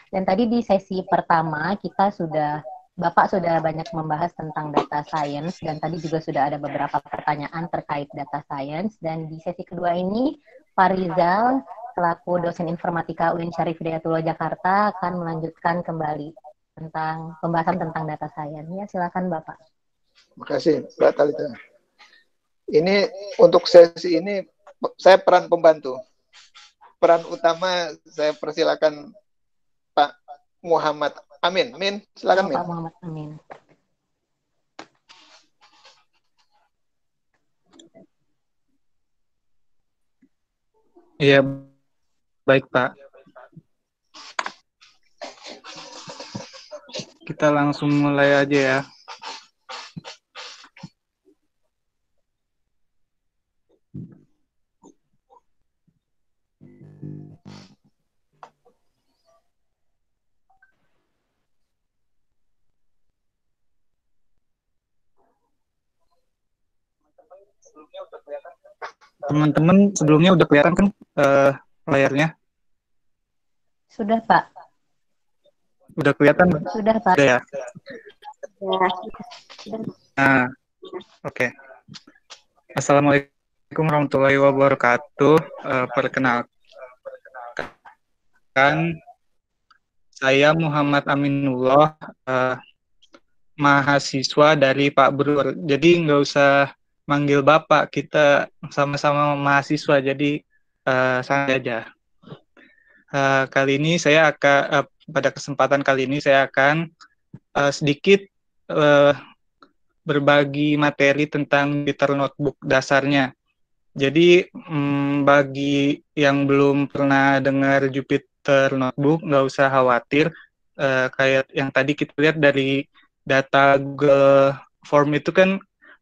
Dan tadi di sesi pertama Bapak sudah banyak membahas tentang data science dan tadi juga sudah ada beberapa pertanyaan terkait data science. Dan di sesi kedua ini Pak Rizal selaku dosen informatika UIN Syarif Hidayatullah Jakarta akan melanjutkan kembali tentang pembahasan tentang data science. Ya, silakan Bapak. Terima kasih, Mbak Talita. Ini untuk sesi ini saya peran pembantu. Peran utama saya persilakan Pak Muhammad Amin. Min, silakan Min. Pak Muhammad Amin. Iya, baik Pak. Kita langsung mulai aja ya. Teman-teman sebelumnya udah kelihatan kan layarnya? Sudah Pak. Udah kelihatan? Sudah Pak. Sudah ya? Nah, oke. Assalamualaikum warahmatullahi wabarakatuh. Perkenalkan, saya Muhammad Aminullah, mahasiswa dari Pak Brur. Jadi nggak usah manggil Bapak, kita sama-sama mahasiswa, jadi santai aja. Kali ini saya akan, pada kesempatan kali ini saya akan sedikit berbagi materi tentang Jupyter Notebook dasarnya. Jadi bagi yang belum pernah dengar Jupyter Notebook, nggak usah khawatir. Kayak yang tadi kita lihat dari data Google Form itu kan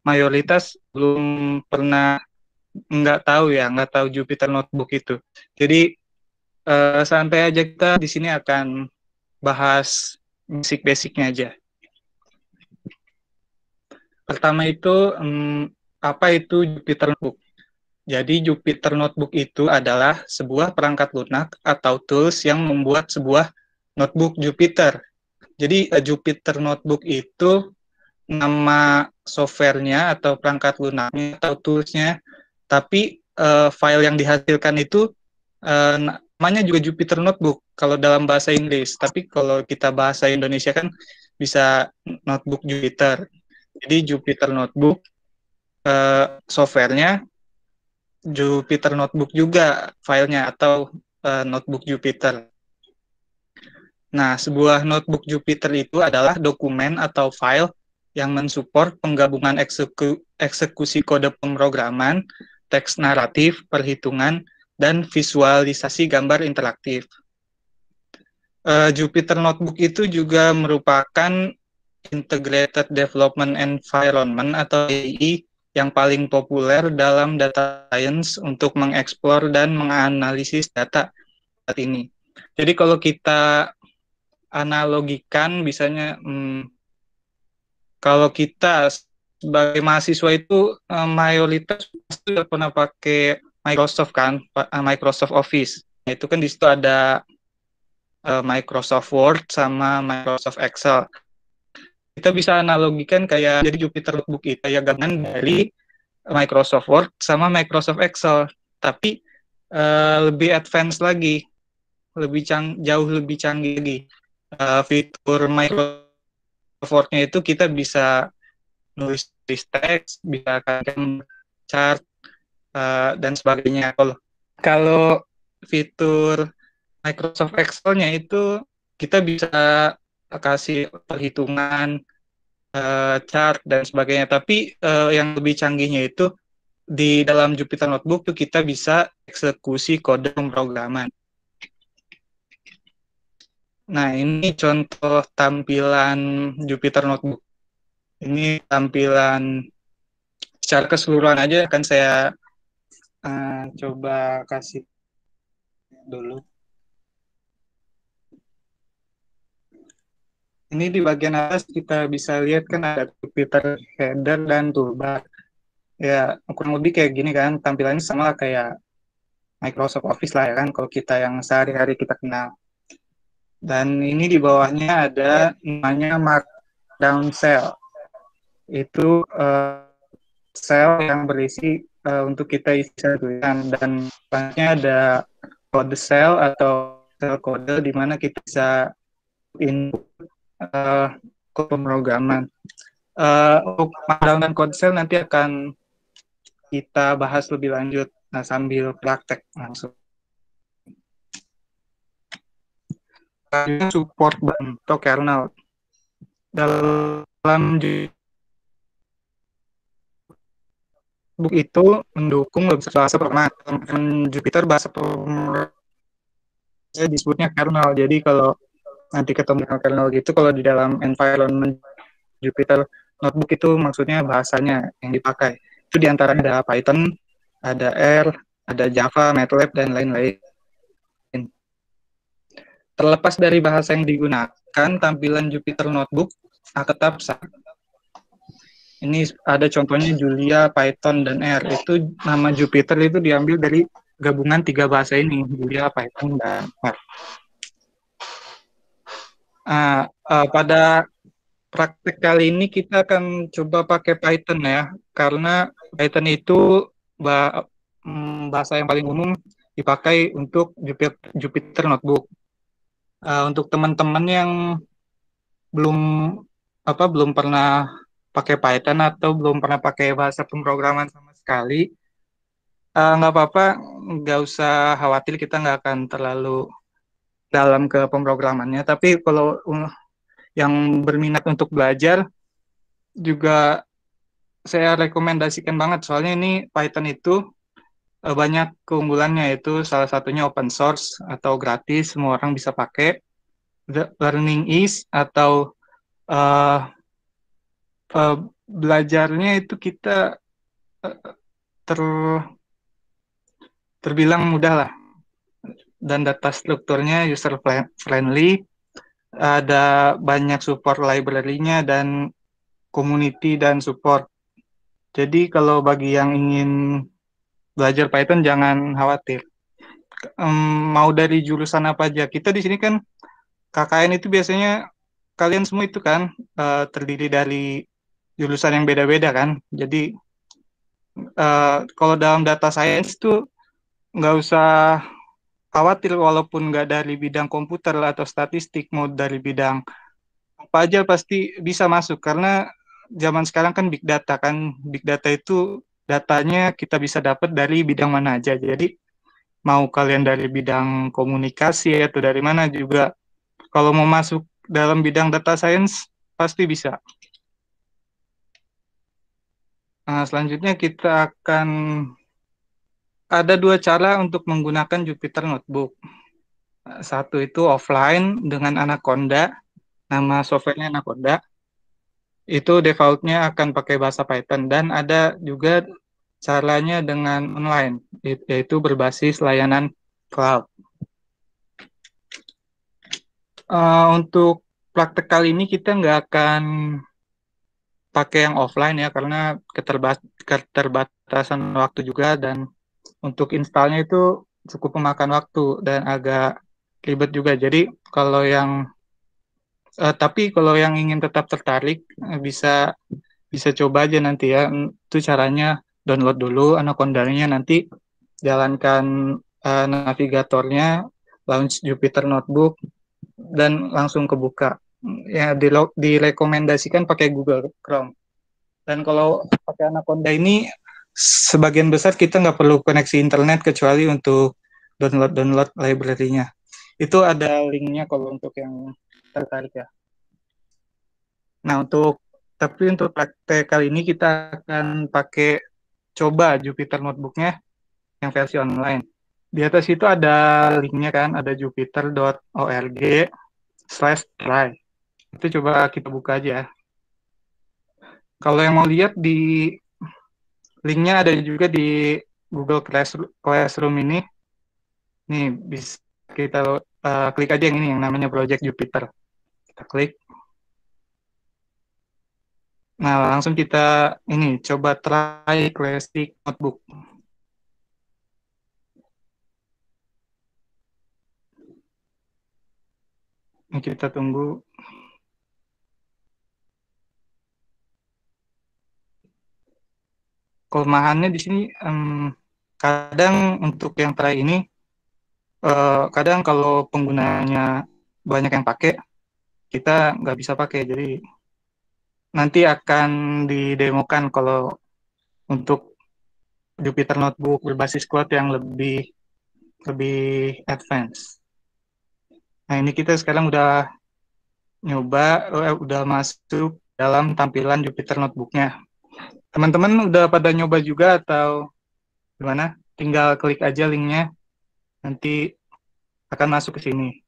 mayoritas belum pernah, nggak tahu Jupyter Notebook itu. Jadi santai aja, kita di sini akan bahas basic-basicnya aja. Pertama itu apa itu Jupyter Notebook? Jadi Jupyter Notebook itu adalah sebuah perangkat lunak atau tools yang membuat sebuah notebook Jupyter. Jadi Jupyter Notebook itu nama softwarenya atau perangkat lunaknya atau toolsnya, tapi file yang dihasilkan itu namanya juga Jupyter Notebook kalau dalam bahasa Inggris, tapi kalau kita bahasa Indonesia kan bisa notebook Jupyter. Jadi Jupyter Notebook softwarenya, Jupyter Notebook juga filenya atau notebook Jupyter. Nah, sebuah notebook Jupyter itu adalah dokumen atau file yang mensupport penggabungan eksekusi kode pemrograman, teks naratif, perhitungan, dan visualisasi gambar interaktif. Jupyter Notebook itu juga merupakan Integrated Development Environment atau IDE yang paling populer dalam data science untuk mengeksplor dan menganalisis data saat ini. Jadi kalau kita analogikan, misalnya kalau kita sebagai mahasiswa itu mayoritas sudah pernah pakai Microsoft kan, Microsoft Office. Itu kan di situ ada Microsoft Word sama Microsoft Excel. Kita bisa analogikan kayak jadi Jupyter Notebook itu kayak gabungan dari Microsoft Word sama Microsoft Excel, tapi lebih advance lagi, jauh lebih canggih lagi. Fitur Microsoft Word-nya itu kita bisa nulis teks, bisa kan chart dan sebagainya. Kalau fitur Microsoft Excel-nya itu kita bisa kasih perhitungan, chart dan sebagainya. Tapi yang lebih canggihnya itu di dalam Jupyter Notebook tuh kita bisa eksekusi kode pemrograman. Nah, ini contoh tampilan Jupyter Notebook. Ini tampilan secara keseluruhan aja, akan saya coba kasih dulu. Ini di bagian atas kita bisa lihat kan ada Jupyter header dan toolbar. Ya, kurang lebih kayak gini kan, tampilannya sama kayak Microsoft Office lah ya kan, kalau kita yang sehari-hari kita kenal. Dan ini di bawahnya ada namanya Markdown Cell. Itu sel yang berisi untuk kita isi tulisan, dan selanjutnya ada kode sel atau sel kode di mana kita bisa input ke pemrograman. Untuk Markdown dan kode sel nanti akan kita bahas lebih lanjut sambil praktek langsung. Support untuk kernel dalam book itu mendukung bahasa pemrograman Jupyter, bahasa pemrograman disebutnya kernel. Jadi kalau nanti ketemu kernel gitu, kalau di dalam environment Jupyter Notebook itu maksudnya bahasanya yang dipakai. Itu diantaranya ada Python, ada R, ada Java, MATLAB, dan lain-lain. Terlepas dari bahasa yang digunakan, tampilan Jupyter Notebook tetap sama. Ini ada contohnya Julia, Python, dan R. Itu nama Jupyter itu diambil dari gabungan 3 bahasa ini, Julia, Python, dan R. Pada praktek kali ini kita akan coba pakai Python ya, karena Python itu bahasa yang paling umum dipakai untuk Jupyter Notebook. Untuk teman-teman yang belum pernah pakai Python atau belum pernah pakai bahasa pemrograman sama sekali, nggak apa-apa, nggak usah khawatir, kita nggak akan terlalu dalam ke pemrogramannya. Tapi kalau yang berminat untuk belajar juga saya rekomendasikan banget, soalnya ini Python itu banyak keunggulannya, itu salah satunya open source atau gratis, semua orang bisa pakai. The learning ease atau belajarnya itu kita terbilang mudah lah, dan data strukturnya user friendly, ada banyak support library-nya dan community dan support. Jadi kalau bagi yang ingin belajar Python jangan khawatir. Mau dari jurusan apa aja. Kita di sini kan KKN itu biasanya kalian semua itu kan terdiri dari jurusan yang beda-beda kan. Jadi kalau dalam data science itu nggak usah khawatir, walaupun nggak dari bidang komputer atau statistik, mau dari bidang apa aja pasti bisa masuk, karena zaman sekarang kan big data kan. Big data itu datanya kita bisa dapat dari bidang mana aja. Jadi mau kalian dari bidang komunikasi atau dari mana juga, kalau mau masuk dalam bidang data science pasti bisa. Nah, selanjutnya kita akan ada 2 cara untuk menggunakan Jupyter Notebook. Satu itu offline dengan Anaconda, nama softwarenya Anaconda. Itu defaultnya akan pakai bahasa Python, dan ada juga caranya dengan online, yaitu berbasis layanan cloud. Untuk praktek kali ini kita nggak akan pakai yang offline ya, karena keterbatasan waktu juga, dan untuk installnya itu cukup memakan waktu dan agak ribet juga. Jadi tapi kalau yang ingin tetap tertarik bisa coba aja nanti ya. Itu caranya download dulu Anaconda-nya, nanti jalankan navigatornya, launch Jupyter Notebook, dan langsung kebuka. Ya, direkomendasikan pakai Google Chrome. Dan kalau pakai Anaconda ini, sebagian besar kita nggak perlu koneksi internet kecuali untuk download library-nya. Itu ada linknya kalau untuk yang tertarik ya. Nah, tapi untuk praktek kali ini kita akan pakai coba Jupyter Notebook-nya yang versi online. Di atas itu ada linknya kan, ada jupyter.org/try. Itu coba kita buka aja. Kalau yang mau lihat, di linknya ada juga di Google Classroom ini. Nih, bisa kita klik aja yang ini, yang namanya Project Jupyter. Kita klik. Nah, langsung kita ini coba try Classic Notebook. Ini kita tunggu. Kelemahannya di sini kadang untuk yang try ini kadang kalau penggunanya banyak yang pakai, kita nggak bisa pakai. Jadi nanti akan didemokan kalau untuk Jupyter Notebook berbasis cloud yang lebih lebih advance. Nah, ini kita sekarang udah nyoba, udah masuk dalam tampilan Jupyter Notebook-nya. Teman-teman udah pada nyoba juga atau gimana? Tinggal klik aja linknya, nanti akan masuk ke sini.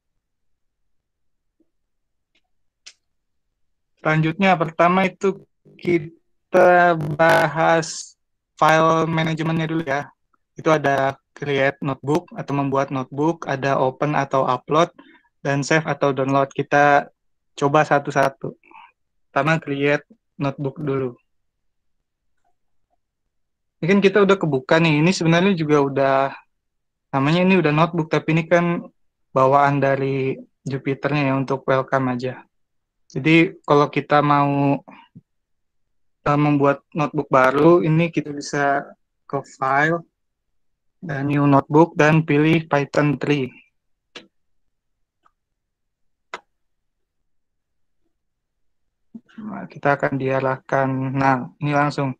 Selanjutnya, pertama itu kita bahas file manajemennya dulu ya. Itu ada create notebook atau membuat notebook, ada open atau upload, dan save atau download. Kita coba satu-satu. Pertama create notebook dulu. Ini kan kita udah kebuka nih. Ini sebenarnya juga udah, namanya ini udah notebook, tapi ini kan bawaan dari Jupyternya ya untuk welcome aja. Jadi kalau kita mau membuat notebook baru, ini kita bisa ke file, dan new notebook, dan pilih Python 3. Nah, kita akan diarahkan, nah ini langsung,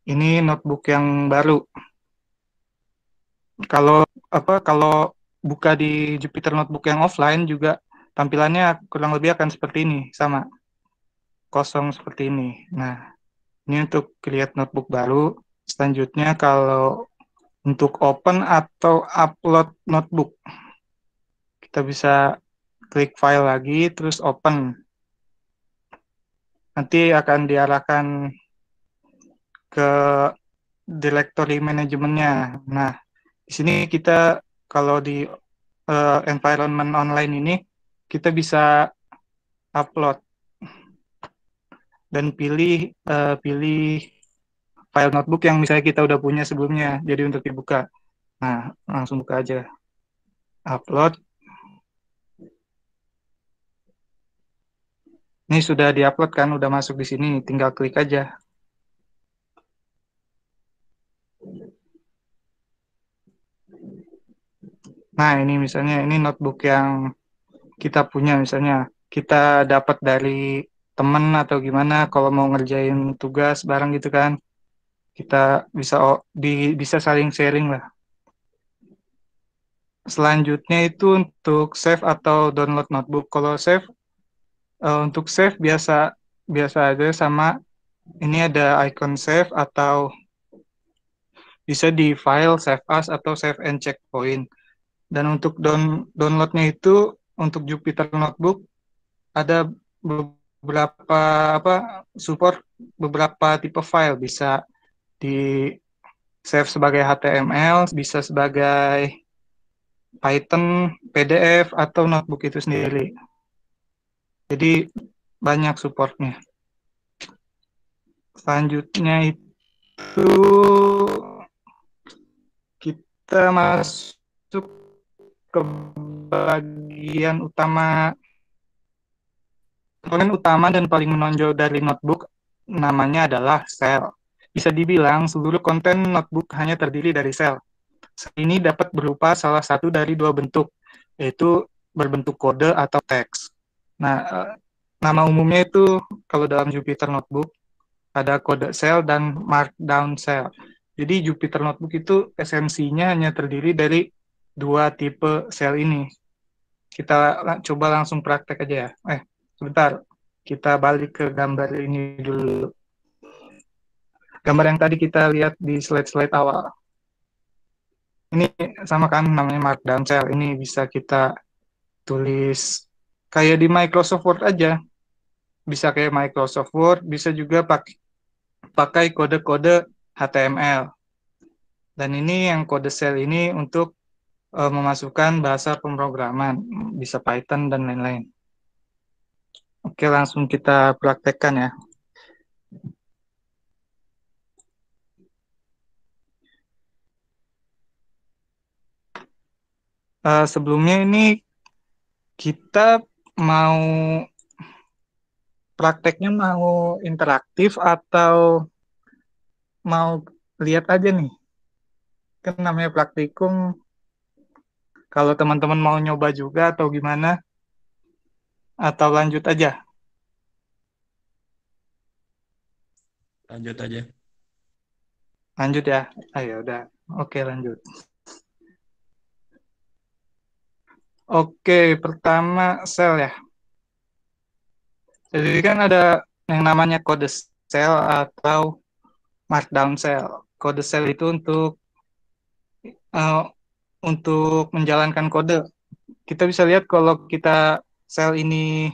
ini notebook yang baru. Kalau buka di Jupyter Notebook yang offline juga tampilannya kurang lebih akan seperti ini, sama kosong seperti ini. Nah, ini untuk create notebook baru. Selanjutnya kalau untuk open atau upload notebook, kita bisa klik file lagi, terus open. Nanti akan diarahkan ke directory manajemennya. Nah, di sini kita kalau di environment online ini, kita bisa upload dan pilih file notebook yang misalnya kita udah punya sebelumnya, jadi untuk dibuka. Nah, langsung buka aja. Upload. Ini sudah diupload kan, udah masuk di sini, tinggal klik aja. Nah, ini misalnya, ini notebook yang kita punya, misalnya kita dapat dari temen atau gimana, kalau mau ngerjain tugas bareng gitu kan, kita bisa bisa saling sharing lah. Selanjutnya itu untuk save atau download notebook. Kalau save, untuk save biasa biasa aja, sama ini ada icon save, atau bisa di file save as atau save and checkpoint. Dan untuk downloadnya itu untuk Jupyter Notebook ada beberapa support beberapa tipe file, bisa di save sebagai HTML, bisa sebagai Python, PDF, atau notebook itu sendiri. Jadi banyak supportnya. Selanjutnya itu kita masuk ke bagian utama. Komponen utama dan paling menonjol dari notebook namanya adalah sel. Bisa dibilang seluruh konten notebook hanya terdiri dari sel. Sel ini dapat berupa salah satu dari dua bentuk, yaitu berbentuk kode atau teks. Nah, nama umumnya itu kalau dalam Jupyter Notebook ada kode sel dan markdown sel. Jadi Jupyter Notebook itu esensinya hanya terdiri dari dua tipe sel ini. Kita coba langsung praktek aja ya. Sebentar, kita balik ke gambar ini dulu. Gambar yang tadi kita lihat di slide-slide awal. Ini sama kan namanya markdown cell. Ini bisa kita tulis kayak di Microsoft Word aja. Bisa kayak Microsoft Word, bisa juga pakai kode-kode HTML. Dan ini yang kode cell ini untuk memasukkan bahasa pemrograman, bisa Python dan lain-lain. Oke, langsung kita praktekkan ya. Sebelumnya ini kita mau prakteknya mau interaktif atau mau lihat aja nih? Kan namanya praktikum, kalau teman-teman mau nyoba juga atau gimana, atau lanjut aja? Lanjut aja. Lanjut ya? Ayo udah. Oke, lanjut. Oke, pertama sel ya. Jadi kan ada yang namanya kode sel atau markdown sel. Kode sel itu eh, untuk menjalankan kode. Kita bisa lihat kalau kita sel ini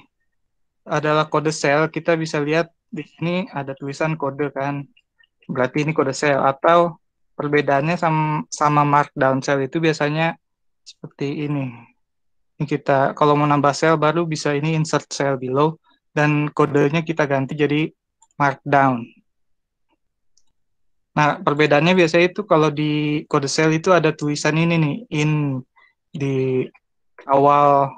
adalah kode sel, kita bisa lihat di sini ada tulisan kode kan. Berarti ini kode sel, atau perbedaannya sama markdown sel itu biasanya seperti ini. Ini kita kalau mau nambah sel baru bisa ini insert cell below dan kodenya kita ganti jadi markdown. Nah, perbedaannya biasanya itu kalau di kode sel itu ada tulisan ini nih, in di awal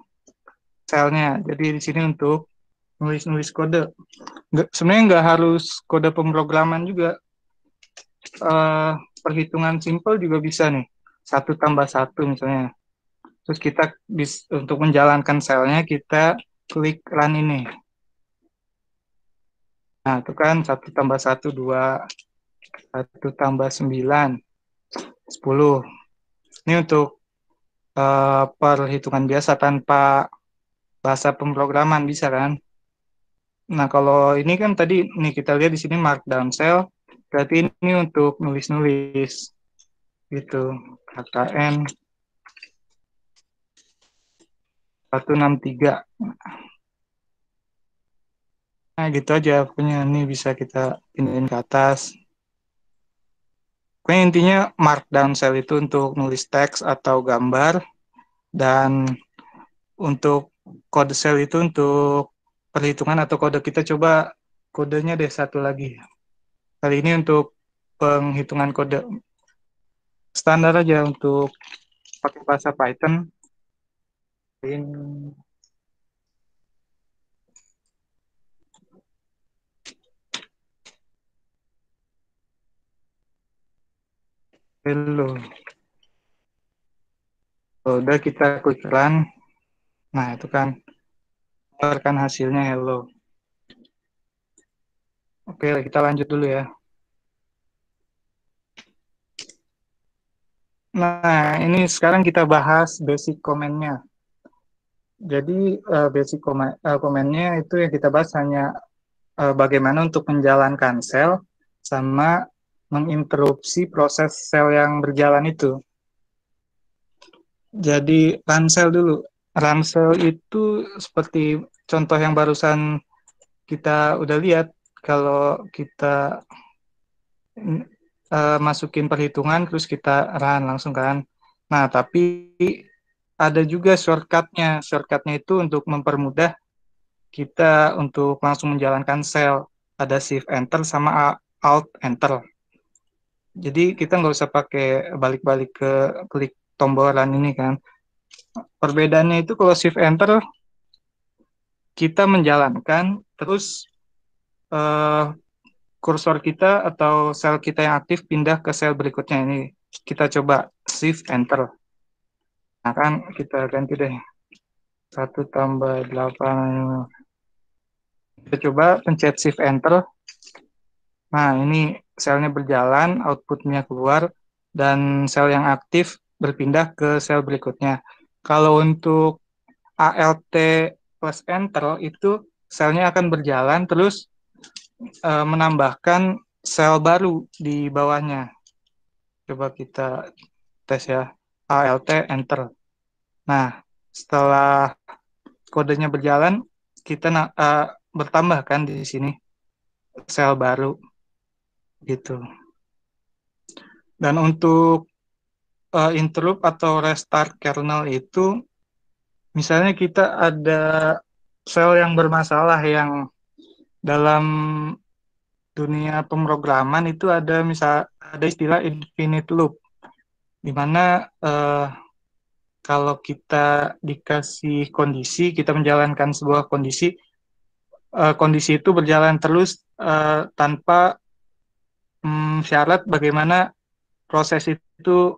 selnya. Jadi di sini untuk nulis-nulis kode. Sebenarnya nggak harus kode pemrograman juga. Eh, Perhitungan simple juga bisa nih. 1 tambah 1 misalnya. Terus kita untuk menjalankan selnya kita klik run ini. Nah, itu kan 1 tambah 1, 2. 1 tambah 9, 10. Ini untuk perhitungan biasa tanpa bahasa pemrograman bisa kan? Nah, kalau ini kan tadi nih kita lihat di sini markdown cell, berarti ini untuk nulis-nulis gitu. KKN 163. Nah, gitu aja punya ini bisa kita pindahin ke atas. Pokoknya intinya markdown cell itu untuk nulis teks atau gambar, dan untuk kode sel itu untuk perhitungan atau kode. Kita coba kodenya deh satu lagi. Kali ini untuk penghitungan kode standar aja untuk pakai bahasa Python. Ini hello. Udah kita klik run. Nah, itu kan keluarkan hasilnya hello. Oke, kita lanjut dulu ya. Nah, ini sekarang kita bahas basic comment-nya. Jadi basic comment-nya itu yang kita bahas hanya bagaimana untuk menjalankan sel sama menginterupsi proses sel yang berjalan itu. Jadi run sel dulu. Run sel itu seperti contoh yang barusan kita udah lihat, kalau kita masukin perhitungan terus kita run langsung kan. Nah, tapi ada juga shortcutnya. Shortcutnya itu untuk mempermudah kita untuk langsung menjalankan sel. Ada shift enter sama alt enter. Jadi kita nggak usah pakai balik-balik ke klik tombol run ini kan. Perbedaannya itu kalau shift enter kita menjalankan, terus eh, kursor kita atau sel kita yang aktif pindah ke sel berikutnya. Ini kita coba shift enter. Nah kan kita ganti deh 1 tambah 8. Kita coba pencet shift enter. Nah ini selnya berjalan, outputnya keluar, dan sel yang aktif berpindah ke sel berikutnya. Kalau untuk ALT plus enter itu selnya akan berjalan terus menambahkan sel baru di bawahnya. Coba kita tes ya. ALT enter. Nah, setelah kodenya berjalan, kita bertambah kan di sini sel baru gitu. Dan untuk interrupt atau restart kernel itu, misalnya kita ada sel yang bermasalah yang dalam dunia pemrograman itu ada istilah infinite loop, di mana kalau kita dikasih kondisi, kita menjalankan sebuah kondisi, kondisi itu berjalan terus tanpa syarat bagaimana proses itu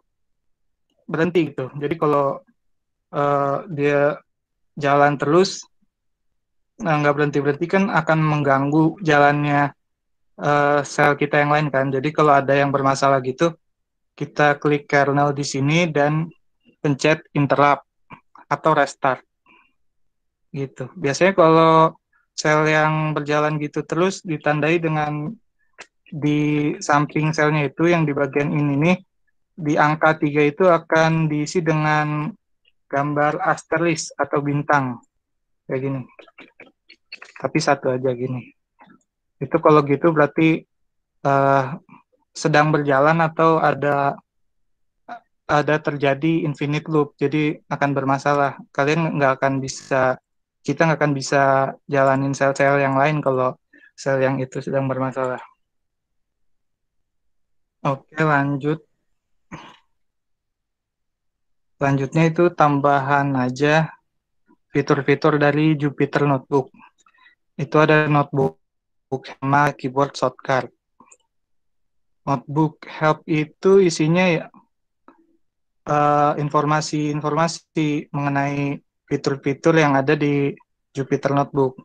berhenti gitu. Jadi kalau dia jalan terus, nggak berhenti-berhenti kan akan mengganggu jalannya sel kita yang lain kan. Jadi kalau ada yang bermasalah gitu, kita klik kernel di sini dan pencet interrupt atau restart gitu. Biasanya kalau sel yang berjalan gitu terus ditandai dengan di samping selnya itu yang di bagian ini nih, di angka 3 itu akan diisi dengan gambar asterisk atau bintang kayak gini. Tapi satu aja gini. Itu kalau gitu berarti sedang berjalan atau ada terjadi infinite loop, jadi akan bermasalah. Kalian nggak akan bisa, kita nggak akan bisa jalanin sel-sel yang lain kalau sel yang itu sedang bermasalah. Oke, lanjut. Selanjutnya itu tambahan aja fitur-fitur dari Jupyter Notebook. Itu ada notebook sama keyboard shortcut. Notebook help itu isinya ya informasi-informasi mengenai fitur-fitur yang ada di Jupyter Notebook.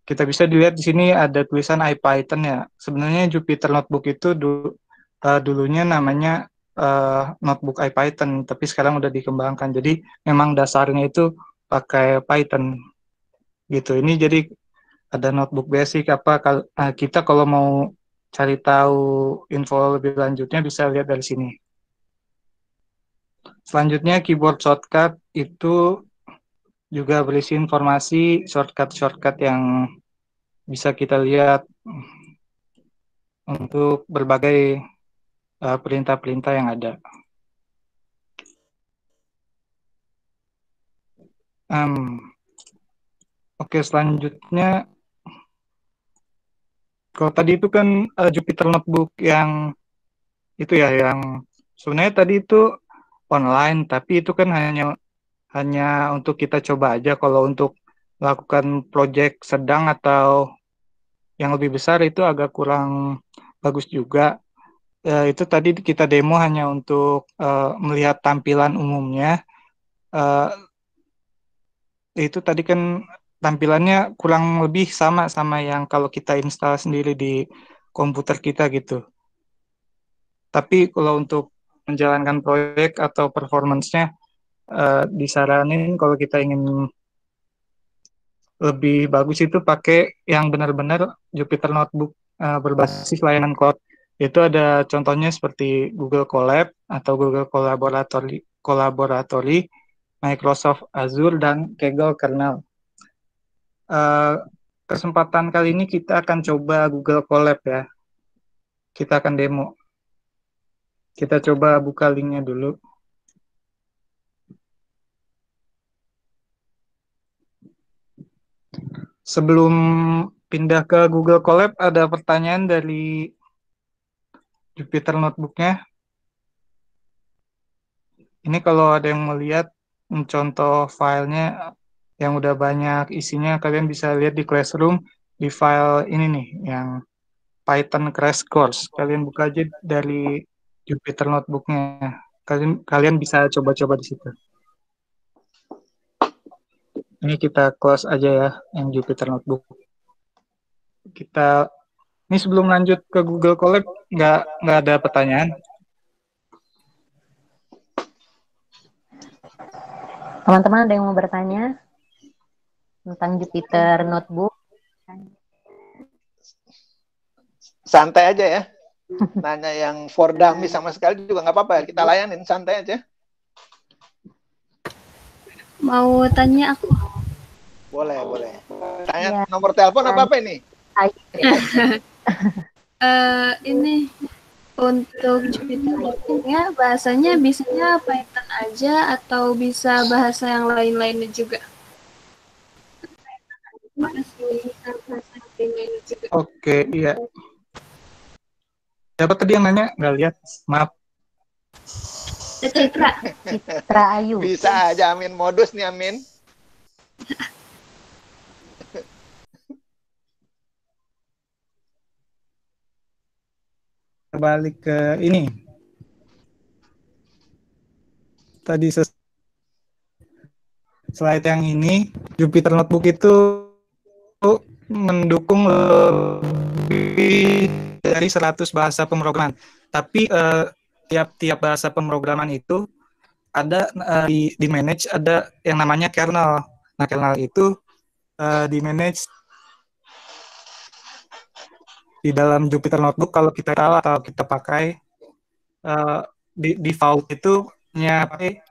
Kita bisa dilihat di sini ada tulisan IPython ya. Sebenarnya Jupyter Notebook itu dulunya namanya notebook IPython, tapi sekarang udah dikembangkan. Jadi memang dasarnya itu pakai Python gitu. Ini jadi ada notebook basic kita kalau mau cari tahu info lebih lanjutnya bisa lihat dari sini. Selanjutnya keyboard shortcut itu juga berisi informasi shortcut-shortcut yang bisa kita lihat untuk berbagai perintah-perintah yang ada. Oke, selanjutnya kalau tadi itu kan Jupyter Notebook yang itu ya, yang sebenarnya tadi itu online, tapi itu kan hanya untuk kita coba aja. Kalau untuk melakukan project sedang atau yang lebih besar itu agak kurang bagus juga. Itu tadi kita demo hanya untuk melihat tampilan umumnya. Itu tadi kan tampilannya kurang lebih sama yang kalau kita install sendiri di komputer kita gitu. Tapi kalau untuk menjalankan proyek atau performance-nya disaranin kalau kita ingin lebih bagus itu pakai yang benar-benar Jupyter Notebook berbasis layanan cloud. Itu ada contohnya seperti Google Colab atau Google Collaboratory, Microsoft Azure, dan Kaggle Kernel. Kesempatan kali ini kita akan coba Google Colab ya. Kita akan demo. Kita coba buka linknya dulu. Sebelum pindah ke Google Colab, ada pertanyaan dari Jupyter Notebook-nya. Ini kalau ada yang melihat contoh filenya yang udah banyak isinya, kalian bisa lihat di Classroom di file ini nih, yang Python Crash Course. Kalian buka aja dari Jupyter Notebook-nya. Kalian bisa coba-coba di situ. Ini kita close aja ya, yang Jupyter Notebook. Ini sebelum lanjut ke Google Colab, nggak ada pertanyaan. Teman-teman ada yang mau bertanya tentang Jupyter Notebook? Santai aja ya. Nanya yang for dummy sama sekali juga nggak apa-apa. Kita layanin, santai aja. Mau tanya aku? Boleh. Tanya ya. Nomor telepon apa ini? Ini untuk Jupyter Notebook-nya bahasanya bisanya Python aja atau bisa bahasa yang lain-lainnya juga? Oke, iya. Siapa tadi yang nanya? Nggak lihat, maaf. Citra. Citra Ayu. Bisa aja Amin, modus nih Amin. Balik ke ini. Tadi slide yang ini, Jupyter Notebook itu mendukung lebih dari 100 bahasa pemrograman. Tapi tiap-tiap bahasa pemrograman itu ada di manage ada yang namanya kernel. Nah, kernel itu di manage di dalam Jupyter Notebook. Kalau kita tahu atau kita pakai di default itu pakai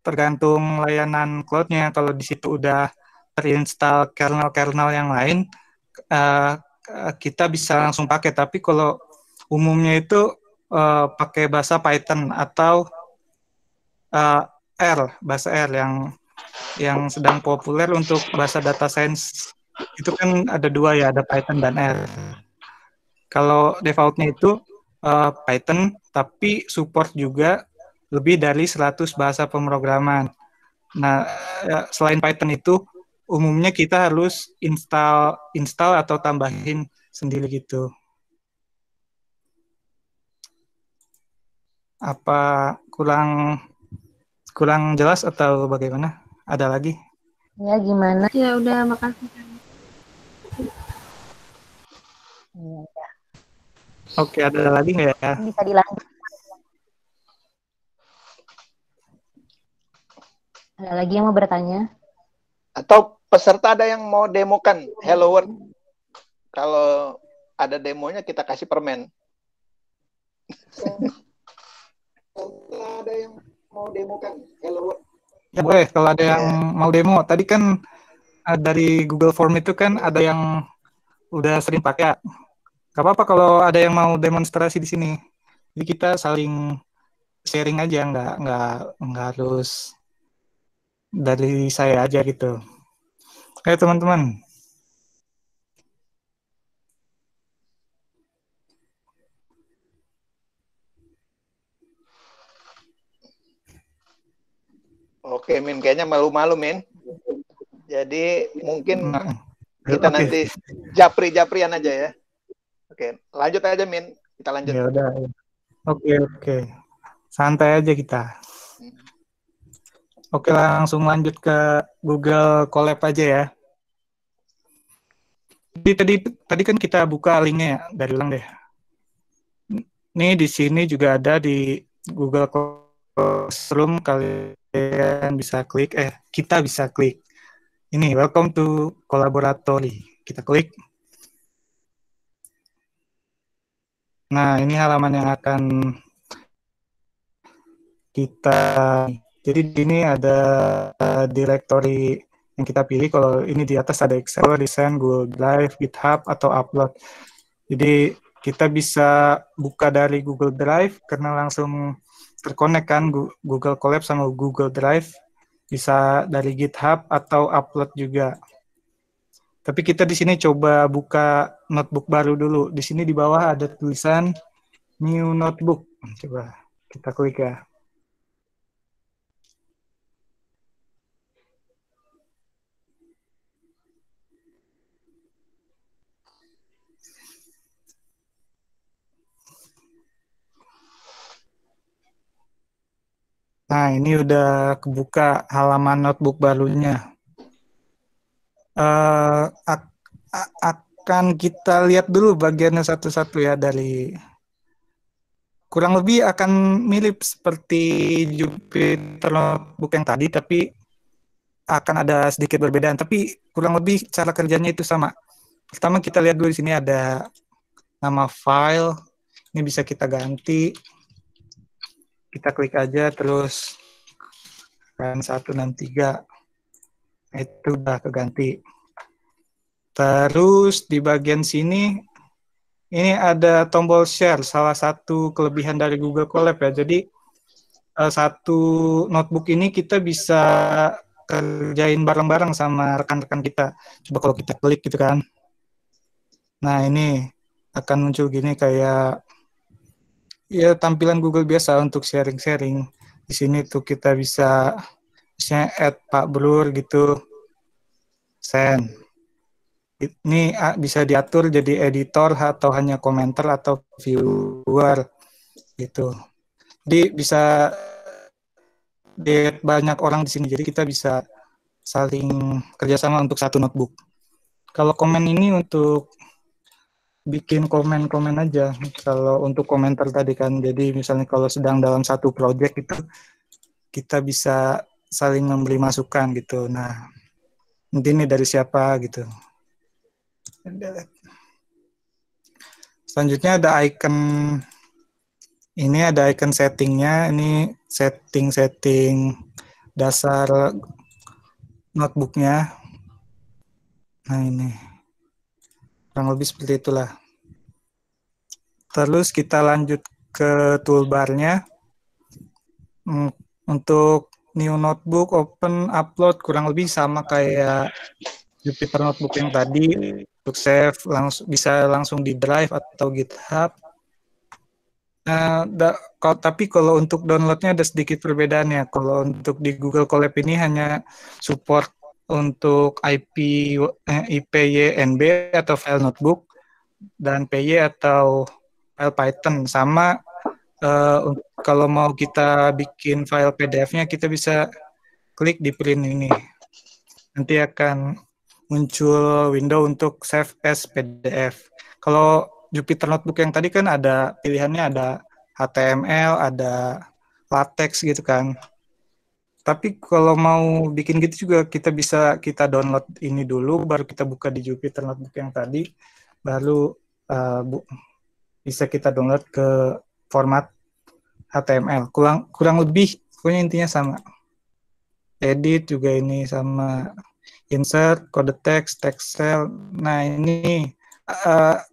tergantung layanan cloud-nya. Kalau di situ udah terinstall kernel-kernel yang lain, kita bisa langsung pakai. Tapi kalau umumnya itu pakai bahasa Python atau bahasa R yang sedang populer untuk bahasa data science. Itu kan ada dua ya, ada Python dan R. Kalau defaultnya itu Python, tapi support juga lebih dari 100 bahasa pemrograman. Nah, selain Python itu, umumnya kita harus install atau tambahin sendiri gitu. Apa kurang jelas atau bagaimana? Ada lagi? Ya, gimana? Ya udah, makasih. Ya. Oke, ada lagi nggak ya? Bisa dilanjut. Ada lagi yang mau bertanya? Atau peserta ada yang mau demokan Hello World? Kalau ada demonya kita kasih permen. Ada yang mau demokan Hello World? Ya boleh, kalau ada yang mau demo. Tadi kan dari Google Form itu kan ada yang udah sering pakai. Gak apa-apa kalau ada yang mau demonstrasi di sini. Jadi kita saling sharing aja, nggak harus dari saya aja gitu. Oke teman-teman. Oke, Min, kayaknya malu-malu, Min. Jadi mungkin kita nanti japri-japrian aja ya. Oke, lanjut aja, Min. Kita lanjut. Ya udah. Oke. Santai aja kita. Oke, langsung lanjut ke Google Colab aja ya. Tadi kan kita buka linknya ya, dari ulang deh. Nih di sini juga ada di Google Classroom, kalian bisa klik, kita bisa klik. Ini, welcome to Collaboratory. Kita klik. Nah, ini halaman yang akan kita, jadi di sini ada directory yang kita pilih. Kalau ini di atas ada Excel, Design, Google Drive, GitHub, atau Upload. Jadi kita bisa buka dari Google Drive karena langsung terkonek kan Google Colab sama Google Drive. Bisa dari GitHub atau Upload juga. Tapi kita di sini coba buka notebook baru dulu. Di sini di bawah ada tulisan New Notebook. Coba kita klik ya. Nah, ini udah kebuka halaman notebook barunya. Akan kita lihat dulu bagiannya satu-satu ya, dari kurang lebih akan mirip seperti Jupyter Notebook yang tadi, tapi akan ada sedikit perbedaan, tapi kurang lebih cara kerjanya itu sama. Pertama kita lihat dulu di sini ada nama file, ini bisa kita ganti. Kita klik aja terus kan 1 dan 3. Itu udah keganti. Terus di bagian sini ini ada tombol share, salah satu kelebihan dari Google Colab ya. Jadi satu notebook ini kita bisa kerjain bareng-bareng sama rekan-rekan kita. Coba kalau kita klik gitu kan. Nah, ini akan muncul gini kayak ya tampilan Google biasa untuk sharing-sharing. Di sini tuh kita bisa misalnya add Pak Brur gitu, send. Ini bisa diatur jadi editor atau hanya komentar atau viewer gitu. Jadi bisa banyak orang di sini. Jadi kita bisa saling kerjasama untuk satu notebook. Kalau komen ini untuk bikin komen-komen aja. Kalau untuk komentar tadi kan, jadi misalnya kalau sedang dalam satu project itu kita bisa saling memberi masukan gitu. Nah, ini dari siapa gitu. Selanjutnya ada icon, ini ada icon settingnya. Ini setting dasar notebooknya. Nah ini kurang lebih seperti itulah. Terus kita lanjut ke toolbarnya. Untuk new notebook, open, upload kurang lebih sama kayak Jupyter Notebook yang tadi. Untuk save bisa langsung di Drive atau GitHub. Tapi kalau untuk downloadnya ada sedikit perbedaannya. Kalau untuk di Google Colab ini hanya support untuk IPYNB atau file notebook dan PY atau file Python. Sama kalau mau kita bikin file PDF-nya kita bisa klik di print ini. Nanti akan muncul window untuk save as PDF. Kalau Jupyter Notebook yang tadi kan ada pilihannya, ada HTML, ada LaTeX gitu kan. Tapi kalau mau bikin gitu juga kita download ini dulu, baru kita buka di Jupyter Notebook yang tadi, baru bisa kita download ke format HTML. Kurang lebih, pokoknya intinya sama. Edit juga ini sama. Insert, kode teks, text cell. Nah ini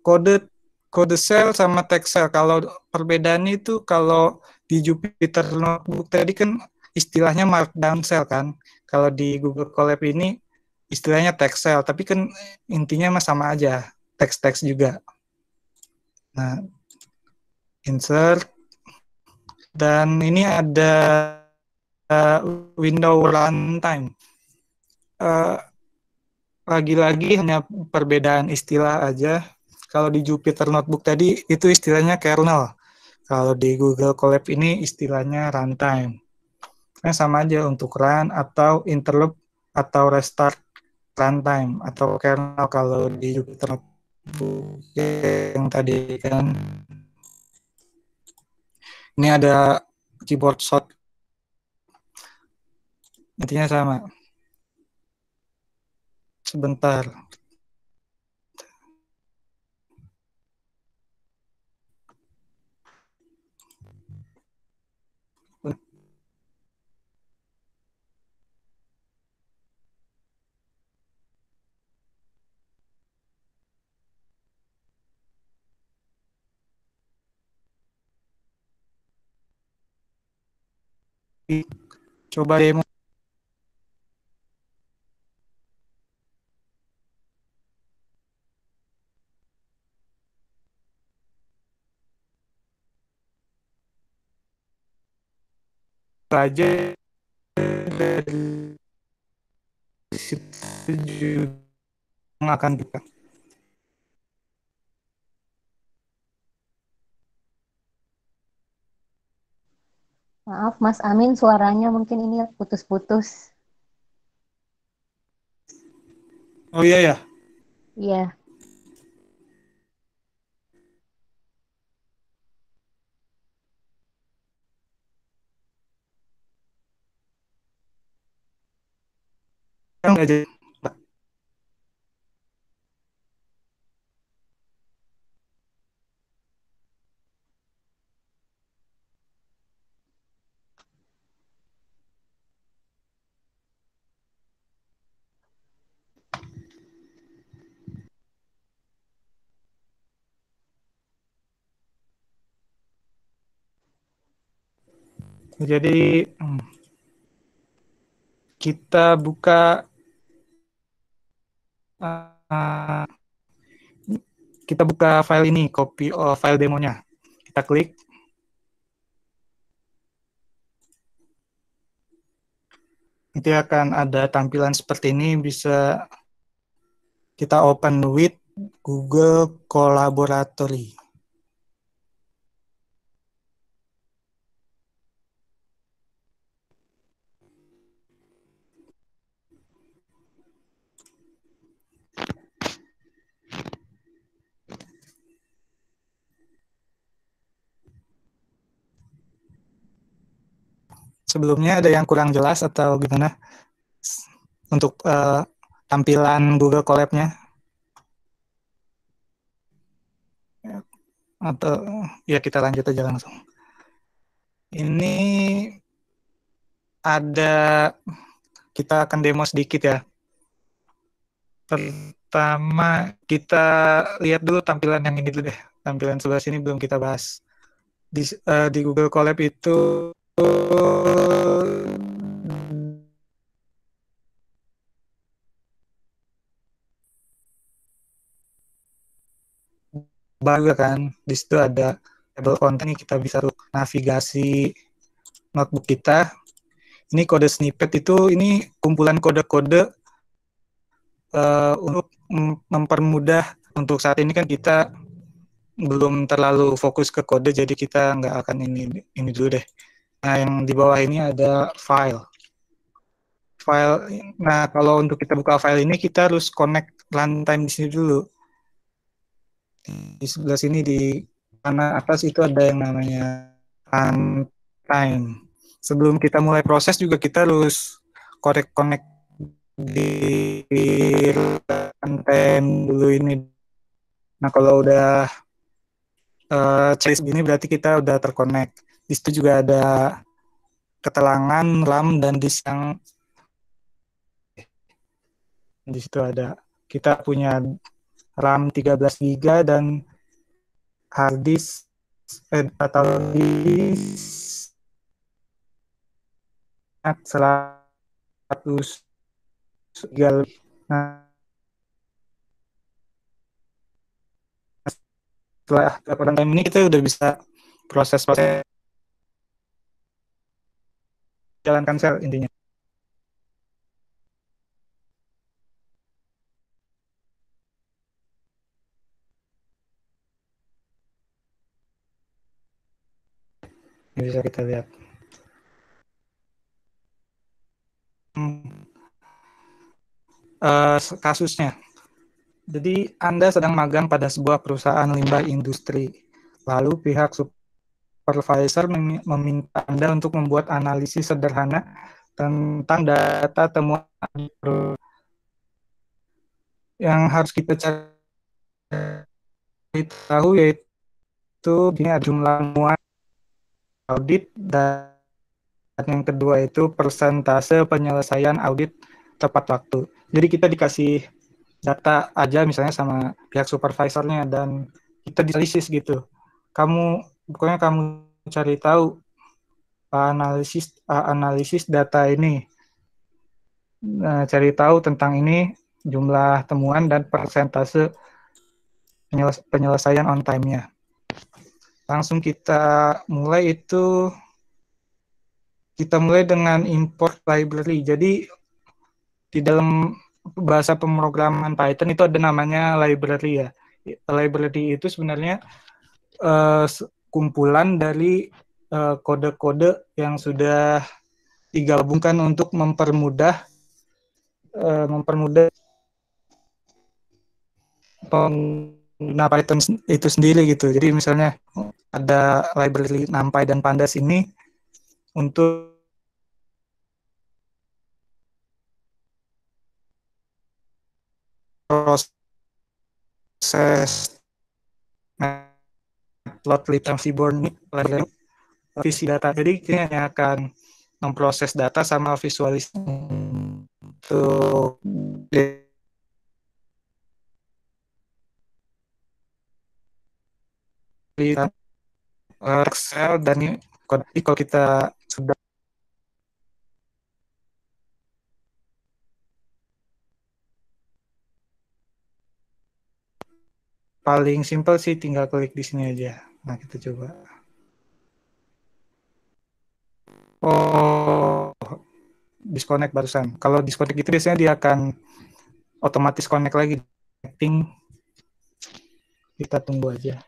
kode cell sama text cell. Kalau perbedaannya itu kalau di Jupyter Notebook tadi kan istilahnya markdown cell kan. Kalau di Google Colab ini istilahnya text cell. Tapi kan intinya sama aja. Text juga. Nah, insert. Dan ini ada window runtime. Lagi-lagi hanya perbedaan istilah aja. Kalau di Jupyter Notebook tadi itu istilahnya kernel. Kalau di Google Colab ini istilahnya runtime. Nah, sama aja untuk run atau interrupt atau restart runtime atau kernel kalau di Jupyter Notebook yang tadi kan. Ini ada keyboard short. Intinya sama. Sebentar. Coba demo. Aja dari situ juga akan kita. Maaf, Mas Amin, suaranya mungkin ini putus-putus. Oh iya ya. Iya. Aja. Jadi kita buka file ini, copy file demonya. Kita klik. Nanti akan ada tampilan seperti ini, bisa kita open with Google Collaboratory. Sebelumnya ada yang kurang jelas atau gimana untuk tampilan Google Colab-nya? Atau ya kita lanjut aja langsung. Ini ada, kita akan demo sedikit ya. Pertama kita lihat dulu tampilan yang ini dulu deh. Tampilan sebelah sini belum kita bahas. Di Google Colab itu baru kan, di situ ada table konten, kita bisa navigasi notebook kita. Ini kode snippet itu, ini kumpulan kode-kode untuk mempermudah. Untuk saat ini kan kita belum terlalu fokus ke kode, jadi kita nggak akan ini dulu deh. Nah, yang di bawah ini ada file. Nah, kalau untuk kita buka file ini, kita harus connect runtime di sini dulu. Di sebelah sini di kanan atas itu ada yang namanya runtime. Sebelum kita mulai proses juga kita harus connect di runtime dulu ini. Nah, kalau udah checklist begini berarti kita udah terconnect. Di situ juga ada keterangan RAM dan disk yang di situ ada. Kita punya RAM 13 GB dan hard disk atau disk 100 GB. Nah, setelah runtime ini kita udah bisa proses jalankan sel intinya. Ini bisa kita lihat. Kasusnya. Jadi Anda sedang magang pada sebuah perusahaan limbah industri. Lalu pihak supervisor meminta Anda untuk membuat analisis sederhana tentang data temuan yang harus kita cari tahu, yaitu ini jumlah temuan audit, dan yang kedua itu persentase penyelesaian audit tepat waktu. Jadi kita dikasih data aja misalnya sama pihak supervisornya dan kita analisis gitu. Pokoknya kamu cari tahu analisis data ini. Cari tahu tentang ini, jumlah temuan dan persentase penyelesaian on time-nya. Langsung kita mulai dengan import library. Jadi di dalam bahasa pemrograman Python itu ada namanya library ya. Library itu sebenarnya kumpulan dari kode-kode yang sudah digabungkan untuk mempermudah pengguna Python itu sendiri gitu. Jadi misalnya ada library NumPy dan Pandas ini untuk proses matplotlib dan seaborn visi data. Jadi ini hanya akan memproses data sama visualisasi untuk Excel dan kalau kita sudah paling simpel sih tinggal klik di sini aja. Nah, kita coba. disconnect barusan. Kalau disconnect itu biasanya dia akan otomatis connect lagi. Kita tunggu aja.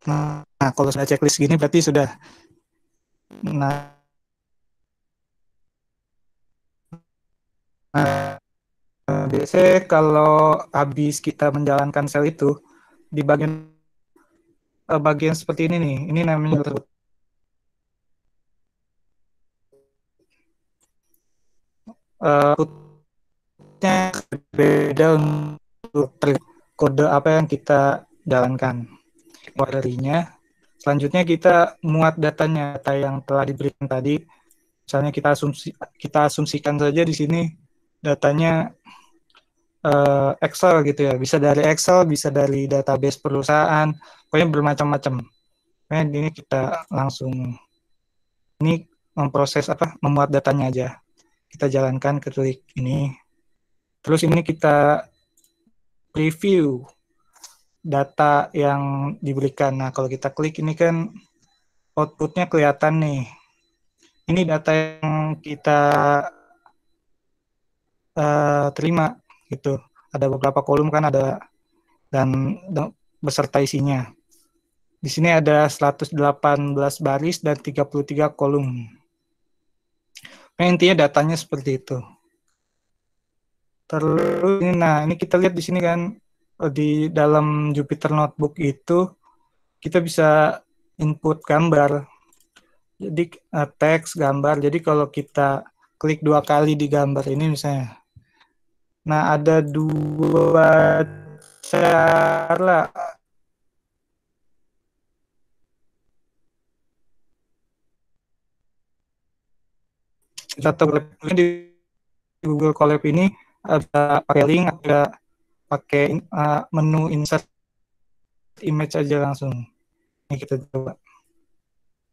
Nah, kalau sudah checklist gini berarti sudah. Nah, biasanya kalau habis kita menjalankan sel itu di bagian seperti ini nih, ini namanya beda untuk kode apa yang kita jalankan. Query-nya. Selanjutnya kita muat datanya, data yang telah diberikan tadi. Misalnya kita asumsikan saja di sini datanya Excel gitu ya. Bisa dari Excel, bisa dari database perusahaan, pokoknya bermacam-macam. Nah, ini kita langsung memproses memuat datanya aja. Kita jalankan, klik ini. Terus ini kita preview data yang diberikan. Nah, kalau kita klik ini kan outputnya kelihatan nih. Ini data yang kita terima gitu. Ada beberapa kolom kan ada dan beserta isinya. Di sini ada 118 baris dan 33 kolom. Nah, intinya datanya seperti itu. Terus ini kita lihat di sini kan di dalam Jupyter Notebook itu kita bisa input gambar. Jadi teks, gambar. Jadi kalau kita klik 2 kali di gambar ini misalnya. Nah, ada 2 cara. Atau di Google Colab ini ada pakai link, ada pakai menu insert image aja langsung. Ini kita coba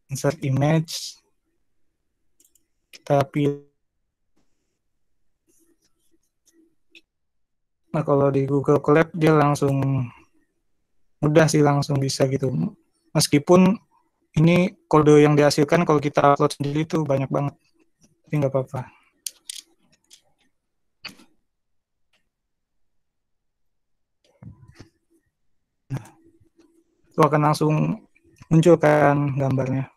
insert image, kita pilih. Nah, kalau di Google Colab dia langsung mudah sih, langsung bisa gitu. Meskipun ini kode yang dihasilkan kalau kita upload sendiri itu banyak banget, tapi nggak apa-apa. Nah, itu akan langsung muncul kan gambarnya.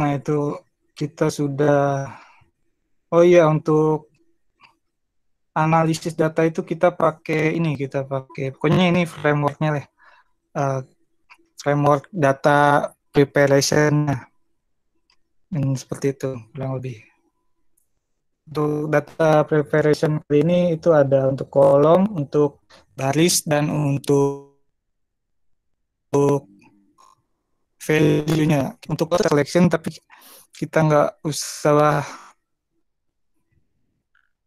Nah, itu kita sudah, oh iya, untuk analisis data itu kita pakai pokoknya ini frameworknya lah, framework data preparation, seperti itu kurang lebih. Untuk data preparation kali ini itu ada untuk kolom, untuk baris, dan untuk value-nya. Untuk selection tapi kita nggak usah,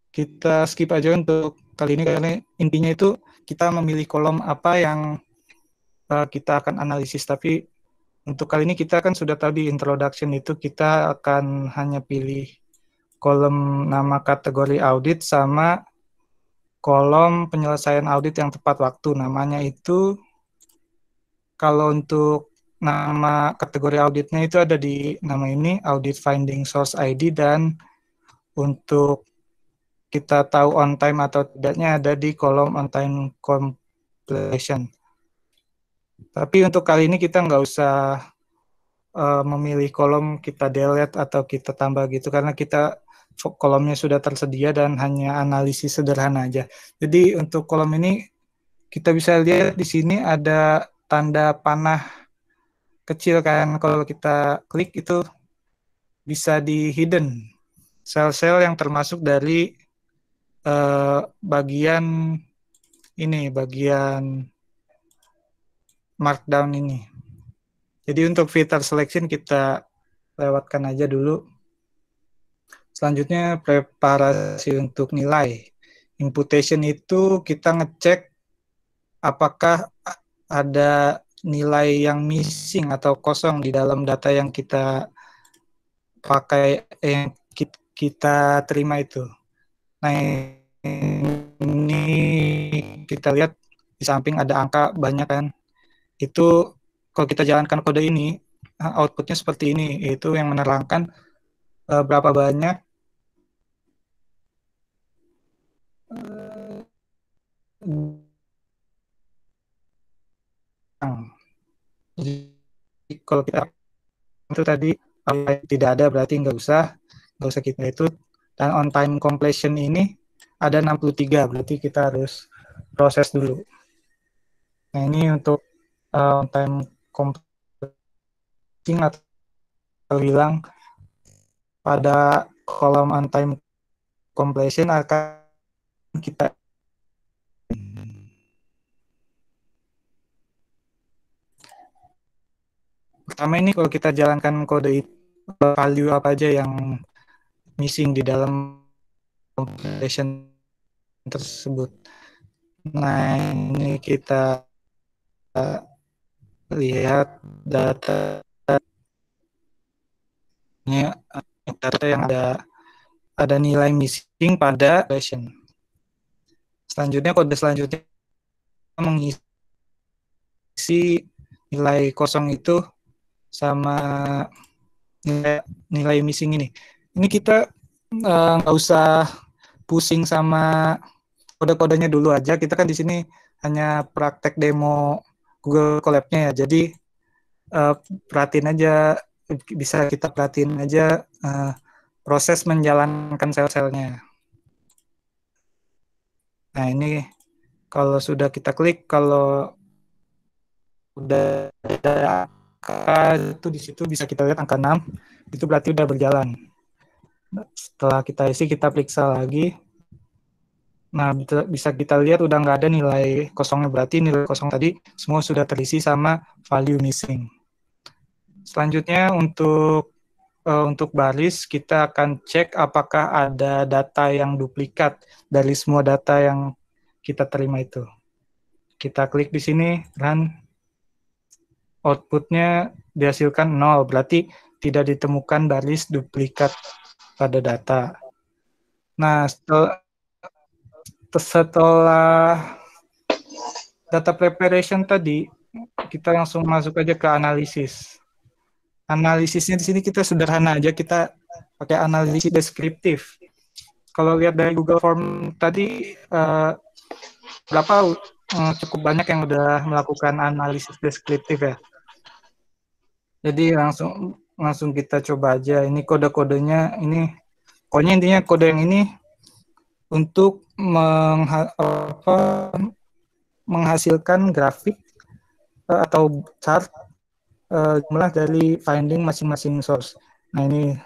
kita skip aja untuk kali ini karena intinya itu kita memilih kolom apa yang kita akan analisis. Tapi untuk kali ini kita kan sudah tahu di introduction itu kita akan hanya pilih kolom nama kategori audit sama kolom penyelesaian audit yang tepat waktu. Namanya itu, kalau untuk nama kategori auditnya itu ada di nama ini, audit finding source ID, dan untuk kita tahu on time atau tidaknya ada di kolom on time completion. Tapi untuk kali ini kita nggak usah memilih kolom kita delete atau kita tambah gitu, karena kita kolomnya sudah tersedia dan hanya analisis sederhana aja. Jadi untuk kolom ini kita bisa lihat di sini ada tanda panah kecil kan, kalau kita klik itu bisa di hidden sel-sel yang termasuk dari bagian ini, bagian markdown ini. Jadi untuk filter selection kita lewatkan aja dulu. Selanjutnya preparasi untuk nilai. Imputation itu kita ngecek apakah ada nilai yang missing atau kosong di dalam data yang kita pakai, yang kita terima itu. Nah, ini kita lihat di samping ada angka banyak kan. Itu kalau kita jalankan kode ini, outputnya seperti ini, yaitu yang menerangkan berapa banyak jadi kalau kita itu tadi tidak ada berarti nggak usah kita itu, dan on time completion ini ada 63 berarti kita harus proses dulu. Nah ini untuk on time completion atau hilang pada kolom on time completion akan kita pertama ini kalau kita jalankan kode itu value apa aja yang missing di dalam completion tersebut. Nah ini kita lihat data yang ada nilai missing pada completion. Selanjutnya kode selanjutnya mengisi nilai kosong itu sama nilai missing ini. Ini kita nggak usah pusing sama kode-kodenya dulu aja. Kita kan di sini hanya praktek demo Google Colab-nya ya. Jadi perhatiin aja, bisa kita perhatiin aja proses menjalankan sel-selnya. Nah ini kalau sudah kita klik, kalau udah ada angka itu di situ bisa kita lihat angka 6, itu berarti udah berjalan. Setelah kita isi, kita periksa lagi. Nah, bisa kita lihat udah nggak ada nilai kosongnya, berarti nilai kosong tadi semua sudah terisi sama value missing. Selanjutnya untuk baris, kita akan cek apakah ada data yang duplikat dari semua data yang kita terima itu. Kita klik di sini, run. Outputnya dihasilkan 0, berarti tidak ditemukan baris duplikat pada data. Nah, setelah data preparation tadi, kita langsung masuk aja ke analisis. Analisisnya di sini kita sederhana aja, kita pakai analisis deskriptif. Kalau lihat dari Google Form tadi, cukup banyak yang udah melakukan analisis deskriptif ya. Jadi langsung kita coba aja. Ini kode-kodenya, pokoknya intinya kode yang ini untuk menghasilkan grafik atau chart jumlah dari finding masing-masing source. Nah ini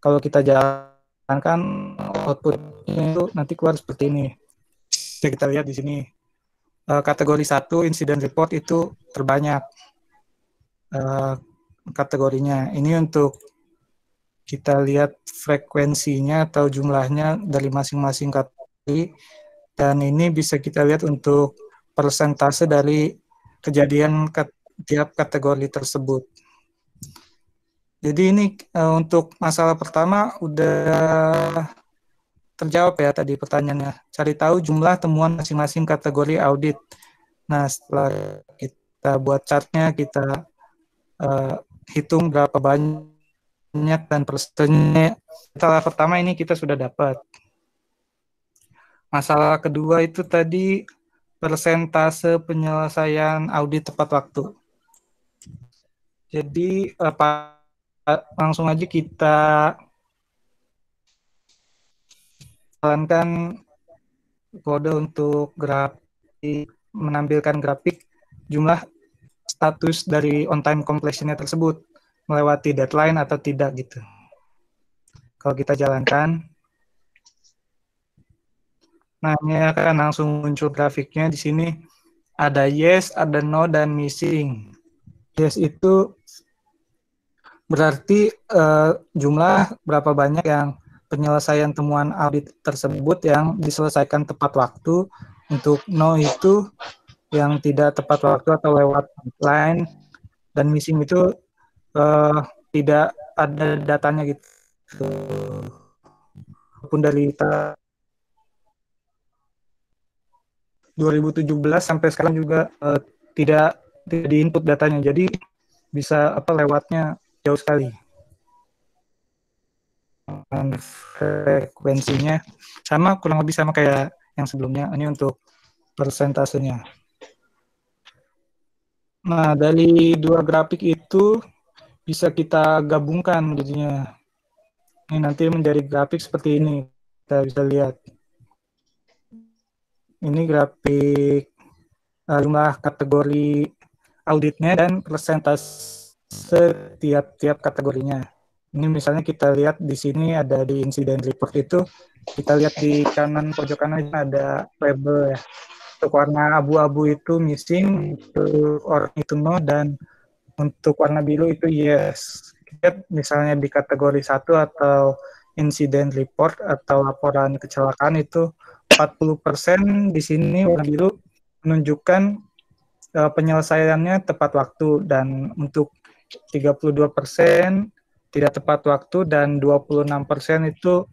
kalau kita jalankan outputnya itu nanti keluar seperti ini. Bisa kita lihat di sini kategori 1 incident report itu terbanyak kategorinya. Ini untuk kita lihat frekuensinya atau jumlahnya dari masing-masing kategori, dan ini bisa kita lihat untuk persentase dari kejadian tiap kategori tersebut. Jadi ini untuk masalah pertama udah terjawab ya tadi pertanyaannya. Cari tahu jumlah temuan masing-masing kategori audit. Nah setelah kita buat chartnya, kita hitung berapa banyak dan persennya. Masalah pertama ini kita sudah dapat. Masalah kedua itu tadi persentase penyelesaian audit tepat waktu. Jadi langsung aja kita jalankan kode untuk grafik, menampilkan grafik jumlah status dari on time completion-nya tersebut, melewati deadline atau tidak gitu. Kalau kita jalankan, nah ini akan langsung muncul grafiknya. Di sini ada yes, ada no, dan missing. Yes itu berarti jumlah berapa banyak yang penyelesaian temuan audit tersebut yang diselesaikan tepat waktu. Untuk no itu yang tidak tepat waktu atau lewat deadline, dan missing itu tidak ada datanya gitu. Walaupun dari 2017 sampai sekarang juga tidak diinput datanya. Jadi bisa lewatnya jauh sekali. Dan frekuensinya sama, kurang lebih sama kayak yang sebelumnya. Ini untuk persentasenya. Nah, dari dua grafik itu bisa kita gabungkan jadinya. Ini nanti menjadi grafik seperti ini. Kita bisa lihat. Ini grafik jumlah kategori auditnya dan persentase tiap kategorinya. Ini misalnya kita lihat di sini ada di insiden report itu, kita lihat di kanan pojok kanan ada label ya. Untuk warna abu-abu itu missing, untuk orange itu no, dan untuk warna biru itu yes. Lihat misalnya di kategori 1 atau insiden report atau laporan kecelakaan itu 40% di sini warna biru menunjukkan penyelesaiannya tepat waktu, dan untuk 32% tidak tepat waktu, dan 26% itu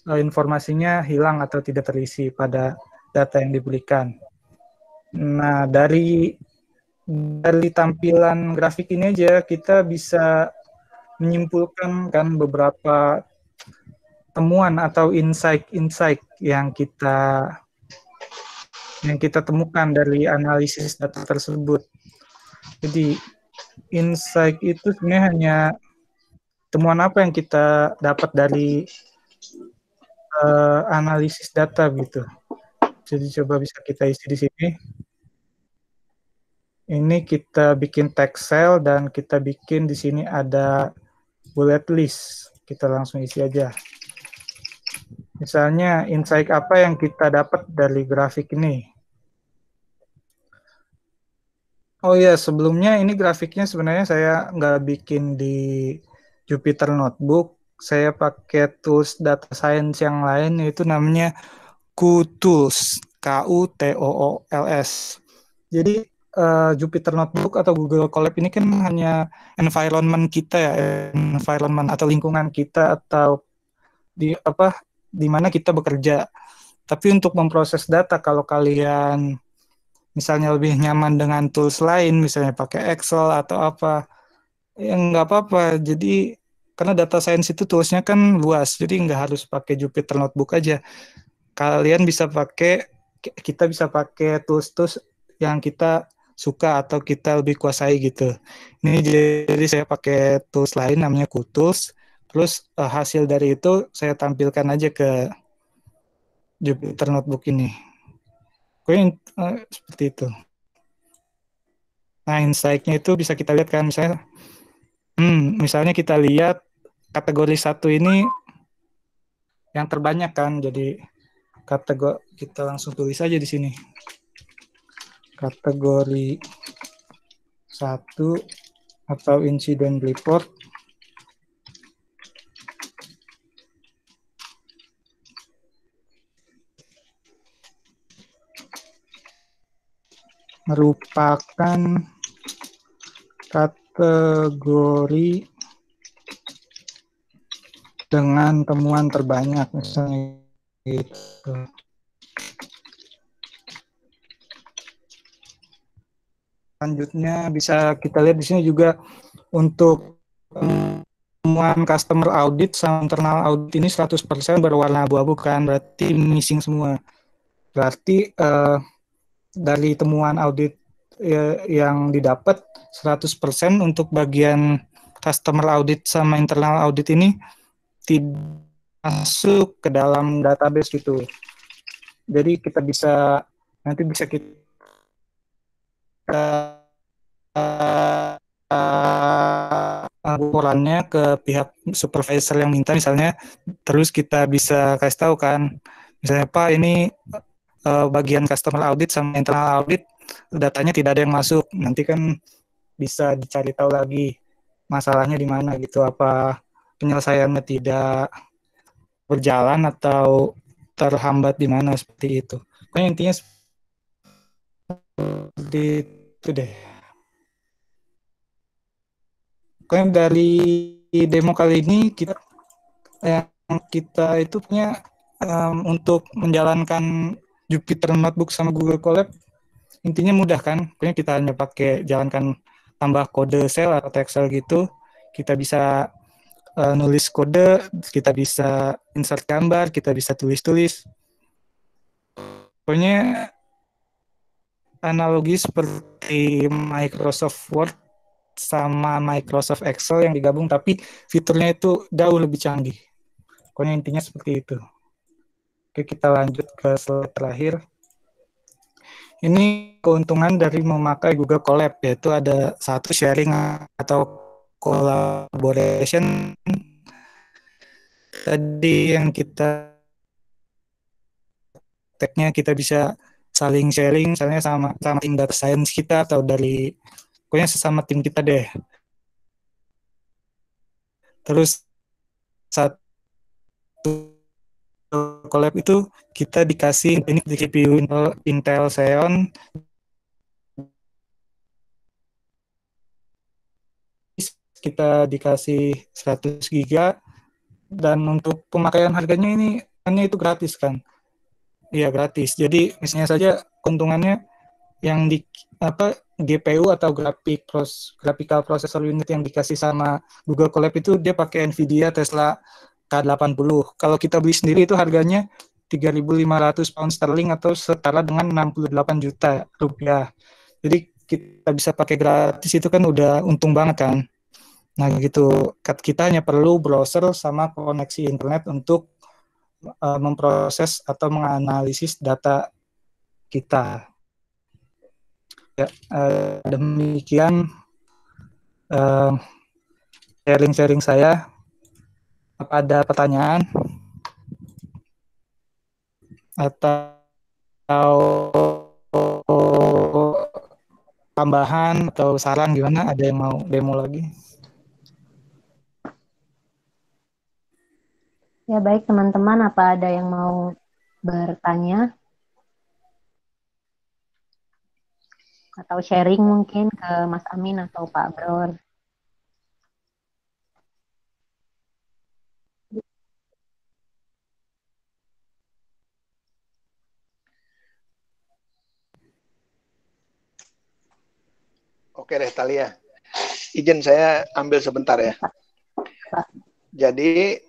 informasinya hilang atau tidak terisi pada data yang diberikan. Nah, dari tampilan grafik ini aja kita bisa menyimpulkan kan beberapa temuan atau insight yang kita temukan dari analisis data tersebut. Jadi insight itu sebenarnya hanya temuan apa yang kita dapat dari analisis data gitu. Jadi coba bisa kita isi di sini. Ini kita bikin text cell dan kita bikin di sini ada bullet list. Kita langsung isi aja. Misalnya insight apa yang kita dapat dari grafik ini. Oh ya, sebelumnya ini grafiknya sebenarnya saya nggak bikin di Jupyter Notebook. Saya pakai tools data science yang lain, yaitu namanya QTools, KUTOOLS. Jadi Jupyter Notebook atau Google Colab ini kan hanya environment kita ya, environment atau lingkungan kita atau di mana kita bekerja. Tapi untuk memproses data, kalau kalian misalnya lebih nyaman dengan tools lain, misalnya pakai Excel atau apa, ya nggak apa-apa. Jadi karena data science itu toolsnya kan luas, jadi nggak harus pakai Jupyter Notebook aja. Kita bisa pakai tools yang kita suka atau kita lebih kuasai gitu. Ini jadi saya pakai tools lain namanya QTools. Terus hasil dari itu saya tampilkan aja ke Jupyter Notebook ini. Seperti itu. Nah, insight-nya itu bisa kita lihat kan, misalnya kita lihat kategori 1 ini yang terbanyak kan, jadi kita langsung tulis aja di sini. Kategori 1 atau incident report merupakan kategori dengan temuan terbanyak, misalnya gitu. Selanjutnya bisa kita lihat di sini juga untuk temuan customer audit sama internal audit ini 100% berwarna abu-abu kan, berarti missing semua. Berarti dari temuan audit yang didapat 100% untuk bagian customer audit sama internal audit ini tidak masuk ke dalam database gitu. Jadi kita bisa laporannya ke pihak supervisor yang minta misalnya, terus kita bisa kasih tahu kan, misalnya Pak ini bagian customer audit sama internal audit datanya tidak ada yang masuk, nanti kan bisa dicari tahu lagi masalahnya di mana gitu, apa penyelesaiannya tidak berjalan atau terhambat di mana, seperti itu. Pokoknya intinya seperti itu deh. Pokoknya dari demo kali ini kita itu punya untuk menjalankan Jupyter Notebook sama Google Colab intinya mudah kan. Pokoknya kita hanya pakai jalankan tambah kode Excel atau Excel gitu. Kita bisa nulis kode, kita bisa insert gambar, kita bisa tulis-tulis. Pokoknya analogi seperti Microsoft Word sama Microsoft Excel yang digabung, tapi fiturnya itu jauh lebih canggih. Pokoknya intinya seperti itu. Oke, kita lanjut ke slide terakhir. Ini keuntungan dari memakai Google Colab, yaitu ada satu sharing atau collaboration. Tadi yang kita tagnya kita bisa saling sharing, misalnya sama tim data science kita atau dari pokoknya sesama tim kita deh. Terus satu collab itu kita dikasih ini di CPU Intel Xeon kita dikasih 100 giga dan untuk pemakaian harganya ini hanya itu gratis kan. Iya gratis. Jadi misalnya saja keuntungannya yang di GPU atau graphical processor unit yang dikasih sama Google Colab itu dia pakai Nvidia Tesla K80. Kalau kita beli sendiri itu harganya 3.500 pound sterling atau setara dengan 68 juta rupiah. Jadi kita bisa pakai gratis itu kan udah untung banget kan. Nah gitu, kita hanya perlu browser sama koneksi internet untuk memproses atau menganalisis data kita. Ya, demikian sharing-sharing saya. Apa ada pertanyaan atau tambahan atau saran gimana? Ada yang mau demo lagi? Ya baik teman-teman, apa ada yang mau bertanya? Atau sharing mungkin ke Mas Amin atau Pak Bror? Oke deh, Talia. Izin saya ambil sebentar ya. Jadi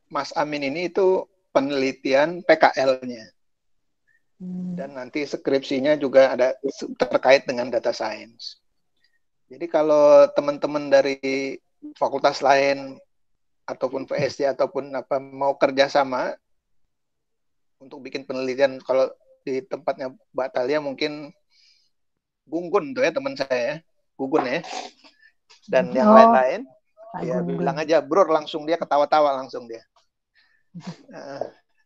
Mas Amin ini itu penelitian PKL-nya. Dan nanti skripsinya juga ada terkait dengan data science. Jadi kalau teman-teman dari fakultas lain ataupun PSD ataupun apa mau kerjasama untuk bikin penelitian, kalau di tempatnya Mbak Talia mungkin Gunggun tuh ya teman saya ya, Gugun ya, dan yang lain-lain, ya bilang aja Bro, langsung dia ketawa-tawa langsung dia.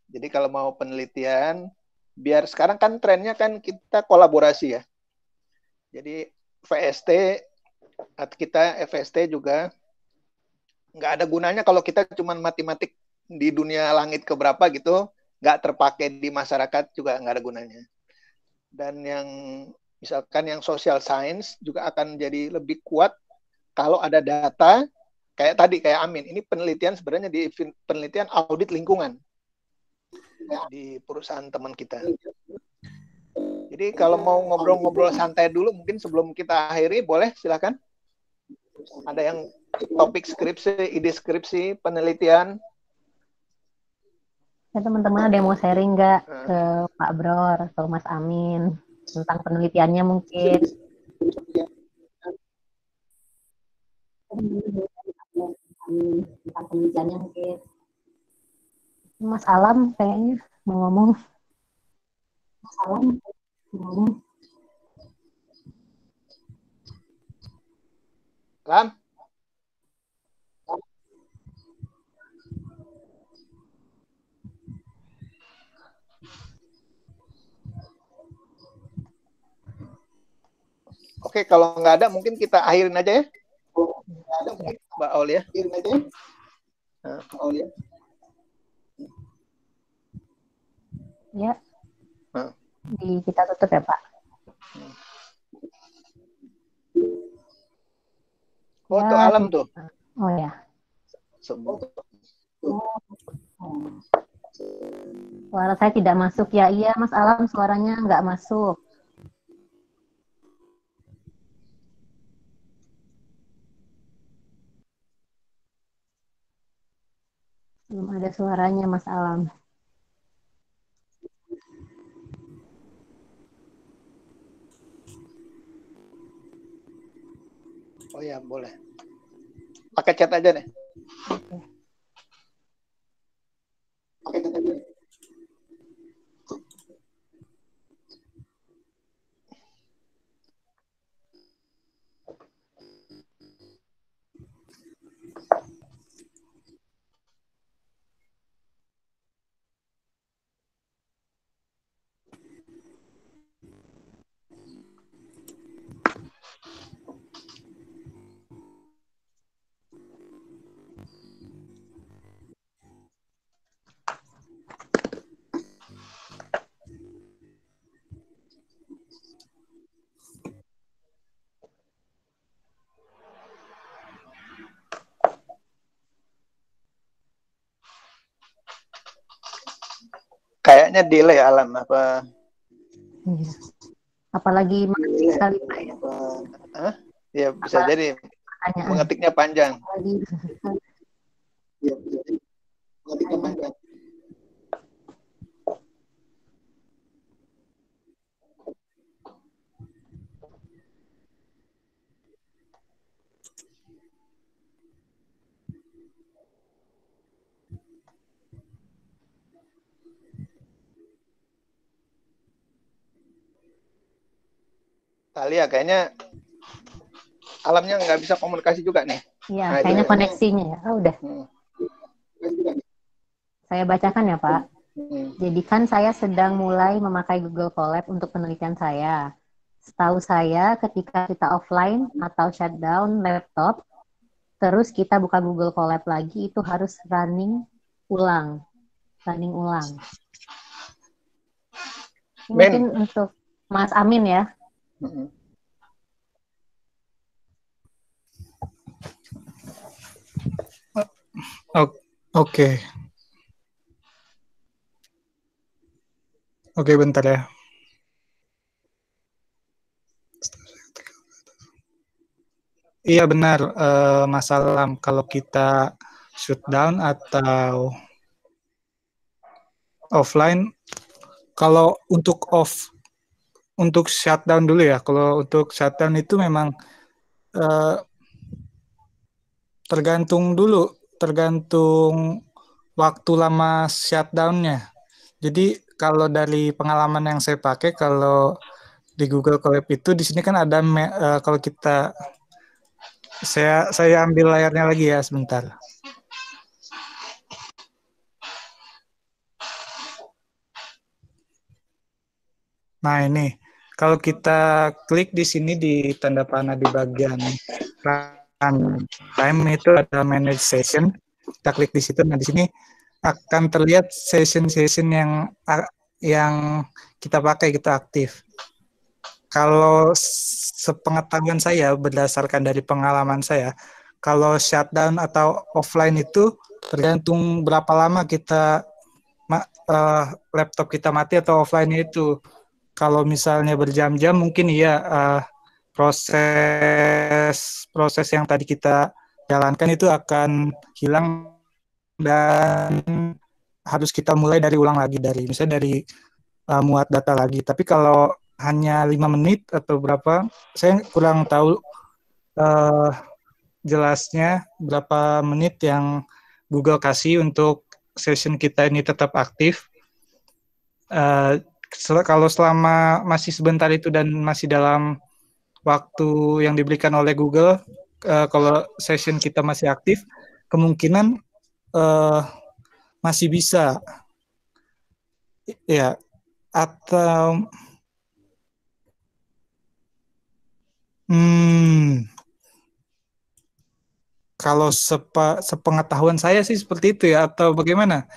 Jadi kalau mau penelitian, biar sekarang kan trennya kan kita kolaborasi ya. Jadi VST, kita FST juga nggak ada gunanya kalau kita cuma matematik di dunia langit keberapa gitu, nggak terpakai di masyarakat juga nggak ada gunanya. Dan yang misalkan yang social science juga akan jadi lebih kuat kalau ada data kayak tadi kayak Amin. Ini penelitian sebenarnya di penelitian audit lingkungan di perusahaan teman kita. Jadi kalau mau ngobrol-ngobrol santai dulu mungkin sebelum kita akhiri boleh silakan. Ada yang topik skripsi, ide skripsi, penelitian. Ya teman-teman ada yang mau sharing nggak ke Pak Bror atau Mas Amin tentang penelitiannya mungkin? Tentang penelitiannya mungkin. Mas Alam kayaknya mau ngomong. Mas Alam ngomong. Alam? Oke, kalau nggak ada mungkin kita akhirin aja ya. Mbak Aulia. Akhirin aja ya. Mbak Aulia. Ya. Kita tutup ya, Pak. Oh, ya, tuh Alam tuh. Oh ya. Suara saya tidak masuk ya. Iya, Mas Alam, suaranya nggak masuk. Belum ada suaranya, Mas Alam. Oh ya, boleh. Pakai chat aja nih. Oke. Pakai chat aja. Kayaknya delay Alan apa? Iya. Apalagi masih sekali Pak ya. Hah? Ya bisa Apalagi jadi pertanyaan. mengetiknya panjang. Apalagi Ya, bisa jadi mengetiknya panjang. Talia kayaknya Alamnya nggak bisa komunikasi juga nih. Iya, Nah, kayaknya itu. koneksinya ya. Oh, udah. Saya bacakan ya, Pak. Jadi kan saya sedang mulai memakai Google Colab untuk penelitian saya. Setahu saya ketika kita offline atau shutdown laptop, terus kita buka Google Colab lagi, itu harus ulang. Running ulang. Ini mungkin untuk Mas Amin ya. Oke. Oke, bentar ya. Iya benar, Mas Alam. Kalau kita shutdown atau offline, kalau untuk shutdown dulu ya. Kalau untuk shutdown itu memang tergantung waktu lama shutdown-nya. Jadi kalau dari pengalaman yang saya pakai, kalau di Google Colab itu di sini kan ada kalau kita saya ambil layarnya lagi ya sebentar. Nah ini kalau kita klik di sini di tanda panah di bagian time itu ada manage session. Kita klik di situ. Nah di sini akan terlihat session-session yang kita pakai, kita aktif. Kalau sepengetahuan saya, berdasarkan dari pengalaman saya, kalau shutdown atau offline itu tergantung berapa lama kita laptop kita mati atau offline itu. Kalau misalnya berjam-jam mungkin iya proses yang tadi kita jalankan itu akan hilang dan harus kita mulai dari ulang lagi misalnya dari muat data lagi. Tapi kalau hanya 5 menit atau berapa, saya kurang tahu jelasnya berapa menit yang Google kasih untuk session kita ini tetap aktif. Kalau selama masih sebentar itu dan masih dalam waktu yang diberikan oleh Google, kalau session kita masih aktif, kemungkinan masih bisa ya, atau kalau sepengetahuan saya sih seperti itu ya, atau bagaimana?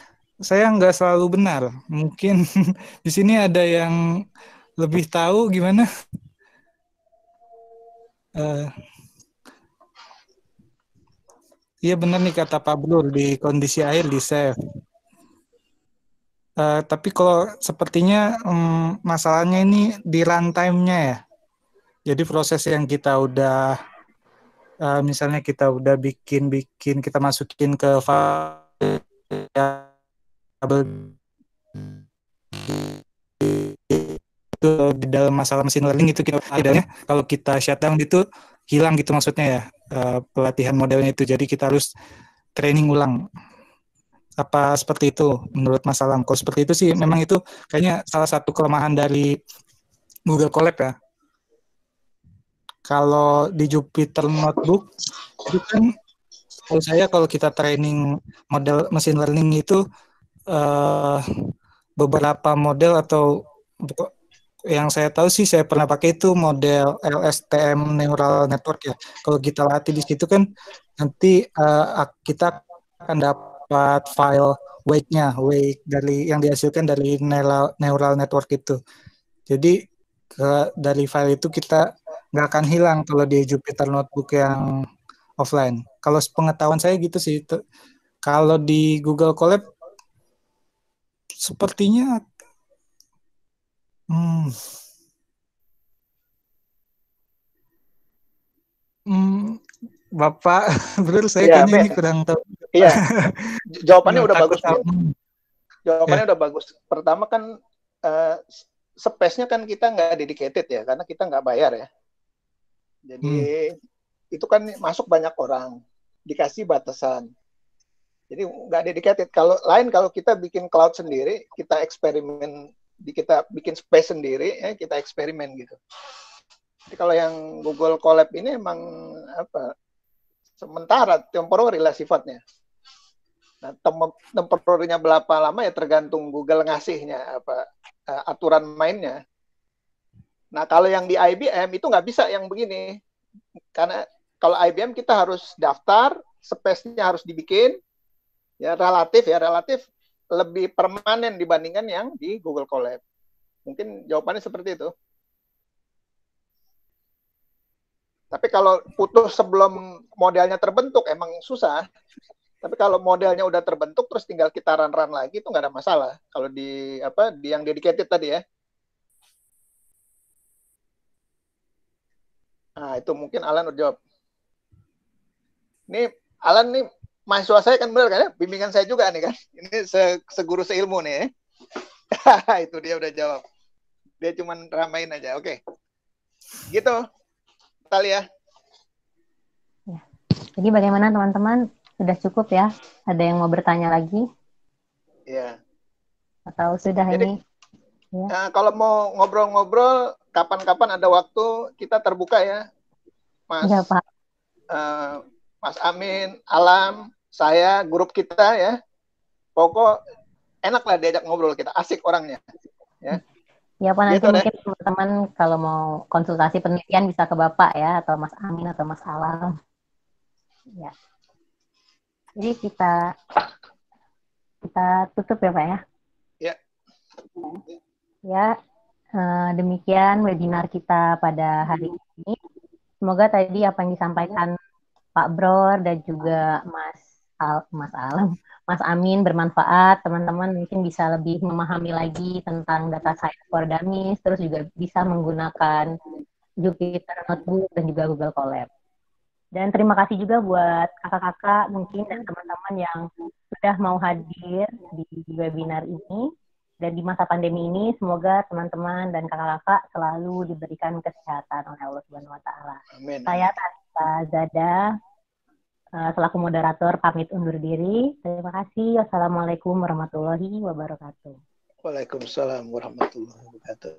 Saya nggak selalu benar. Mungkin di sini ada yang lebih tahu gimana? Iya benar nih kata Pak Blur, di kondisi air di save. Tapi kalau sepertinya masalahnya ini di runtime-nya ya. Jadi proses yang kita udah misalnya kita udah bikin kita masukin ke variabel itu di dalam masalah machine learning itu kita idealnya kalau kita shutdown itu hilang gitu maksudnya ya pelatihan modelnya itu. Jadi kita harus training ulang. Apa seperti itu menurut Mas Alam? Kalau seperti itu sih memang itu kayaknya salah satu kelemahan dari Google Colab ya. Kalau di Jupyter Notebook itu kan menurut saya kalau kita training model machine learning itu beberapa model atau yang saya tahu sih saya pernah pakai itu model LSTM neural network ya. Kalau kita latih di situ kan nanti kita akan dapat file weight dari yang dihasilkan dari neural network itu. Jadi dari file itu kita nggak akan hilang kalau di Jupyter Notebook yang offline. Kalau pengetahuan saya gitu sih. Kalau di Google Colab sepertinya Bapak, betul saya kayaknya ini kurang tahu. Iya, jawabannya udah bagus. Jawabannya udah bagus. Pertama kan space-nya kan kita nggak dedicated ya, karena kita nggak bayar ya. Jadi itu kan masuk banyak orang, dikasih batasan. Jadi nggak dedicated. Kalau kita bikin cloud sendiri, kita eksperimen, kita bikin space sendiri, ya kita eksperimen gitu. Jadi kalau yang Google Colab ini emang sementara, temporary lah sifatnya. Nah, temporary-nya berapa lama ya tergantung Google ngasihnya aturan mainnya. Nah, kalau yang di IBM itu nggak bisa yang begini. Karena kalau IBM kita harus daftar, space-nya harus dibikin, ya relatif lebih permanen dibandingkan yang di Google Colab. Mungkin jawabannya seperti itu. Tapi kalau putus sebelum modelnya terbentuk emang susah. Tapi kalau modelnya udah terbentuk terus tinggal kita run lagi itu nggak ada masalah. Kalau di yang dedicated tadi ya. Nah, itu mungkin Alan udah jawab. Ini Alan nih mahasiswa saya kan benar kan ya? Bimbingan saya juga nih kan. Ini seguru seilmu nih ya. Itu dia udah jawab. Dia cuman ramain aja. Oke. Gitu. Talia. Ya. Jadi bagaimana teman-teman? Sudah cukup ya? Ada yang mau bertanya lagi? Iya. Atau sudah jadi, ini? Ya. Nah, kalau mau ngobrol-ngobrol, kapan-kapan ada waktu kita terbuka ya, Mas. Ya, Pak. Mas Amin, Alam, saya, grup kita ya. Pokok enak lah diajak ngobrol kita, asik orangnya. Ya. Ya Pak, nanti gitu mungkin teman-teman kalau mau konsultasi penelitian bisa ke Bapak ya, atau Mas Amin atau Mas Alam. Ya. Jadi kita tutup ya Pak ya. Ya. Ya, demikian webinar kita pada hari ini. Semoga tadi apa yang disampaikan Pak Bror dan juga Mas Alam, Mas Amin bermanfaat. Teman-teman mungkin bisa lebih memahami lagi tentang data science for dummies, terus juga bisa menggunakan Jupyter Notebook dan juga Google Colab. Dan terima kasih juga buat kakak-kakak mungkin dan teman-teman yang sudah mau hadir di webinar ini. Dan di masa pandemi ini, semoga teman-teman dan kakak-kakak selalu diberikan kesehatan oleh Allah Subhanahu wa Ta'ala. Saya Tanta Zada, selaku moderator, pamit undur diri. Terima kasih. Wassalamualaikum warahmatullahi wabarakatuh. Waalaikumsalam warahmatullahi wabarakatuh.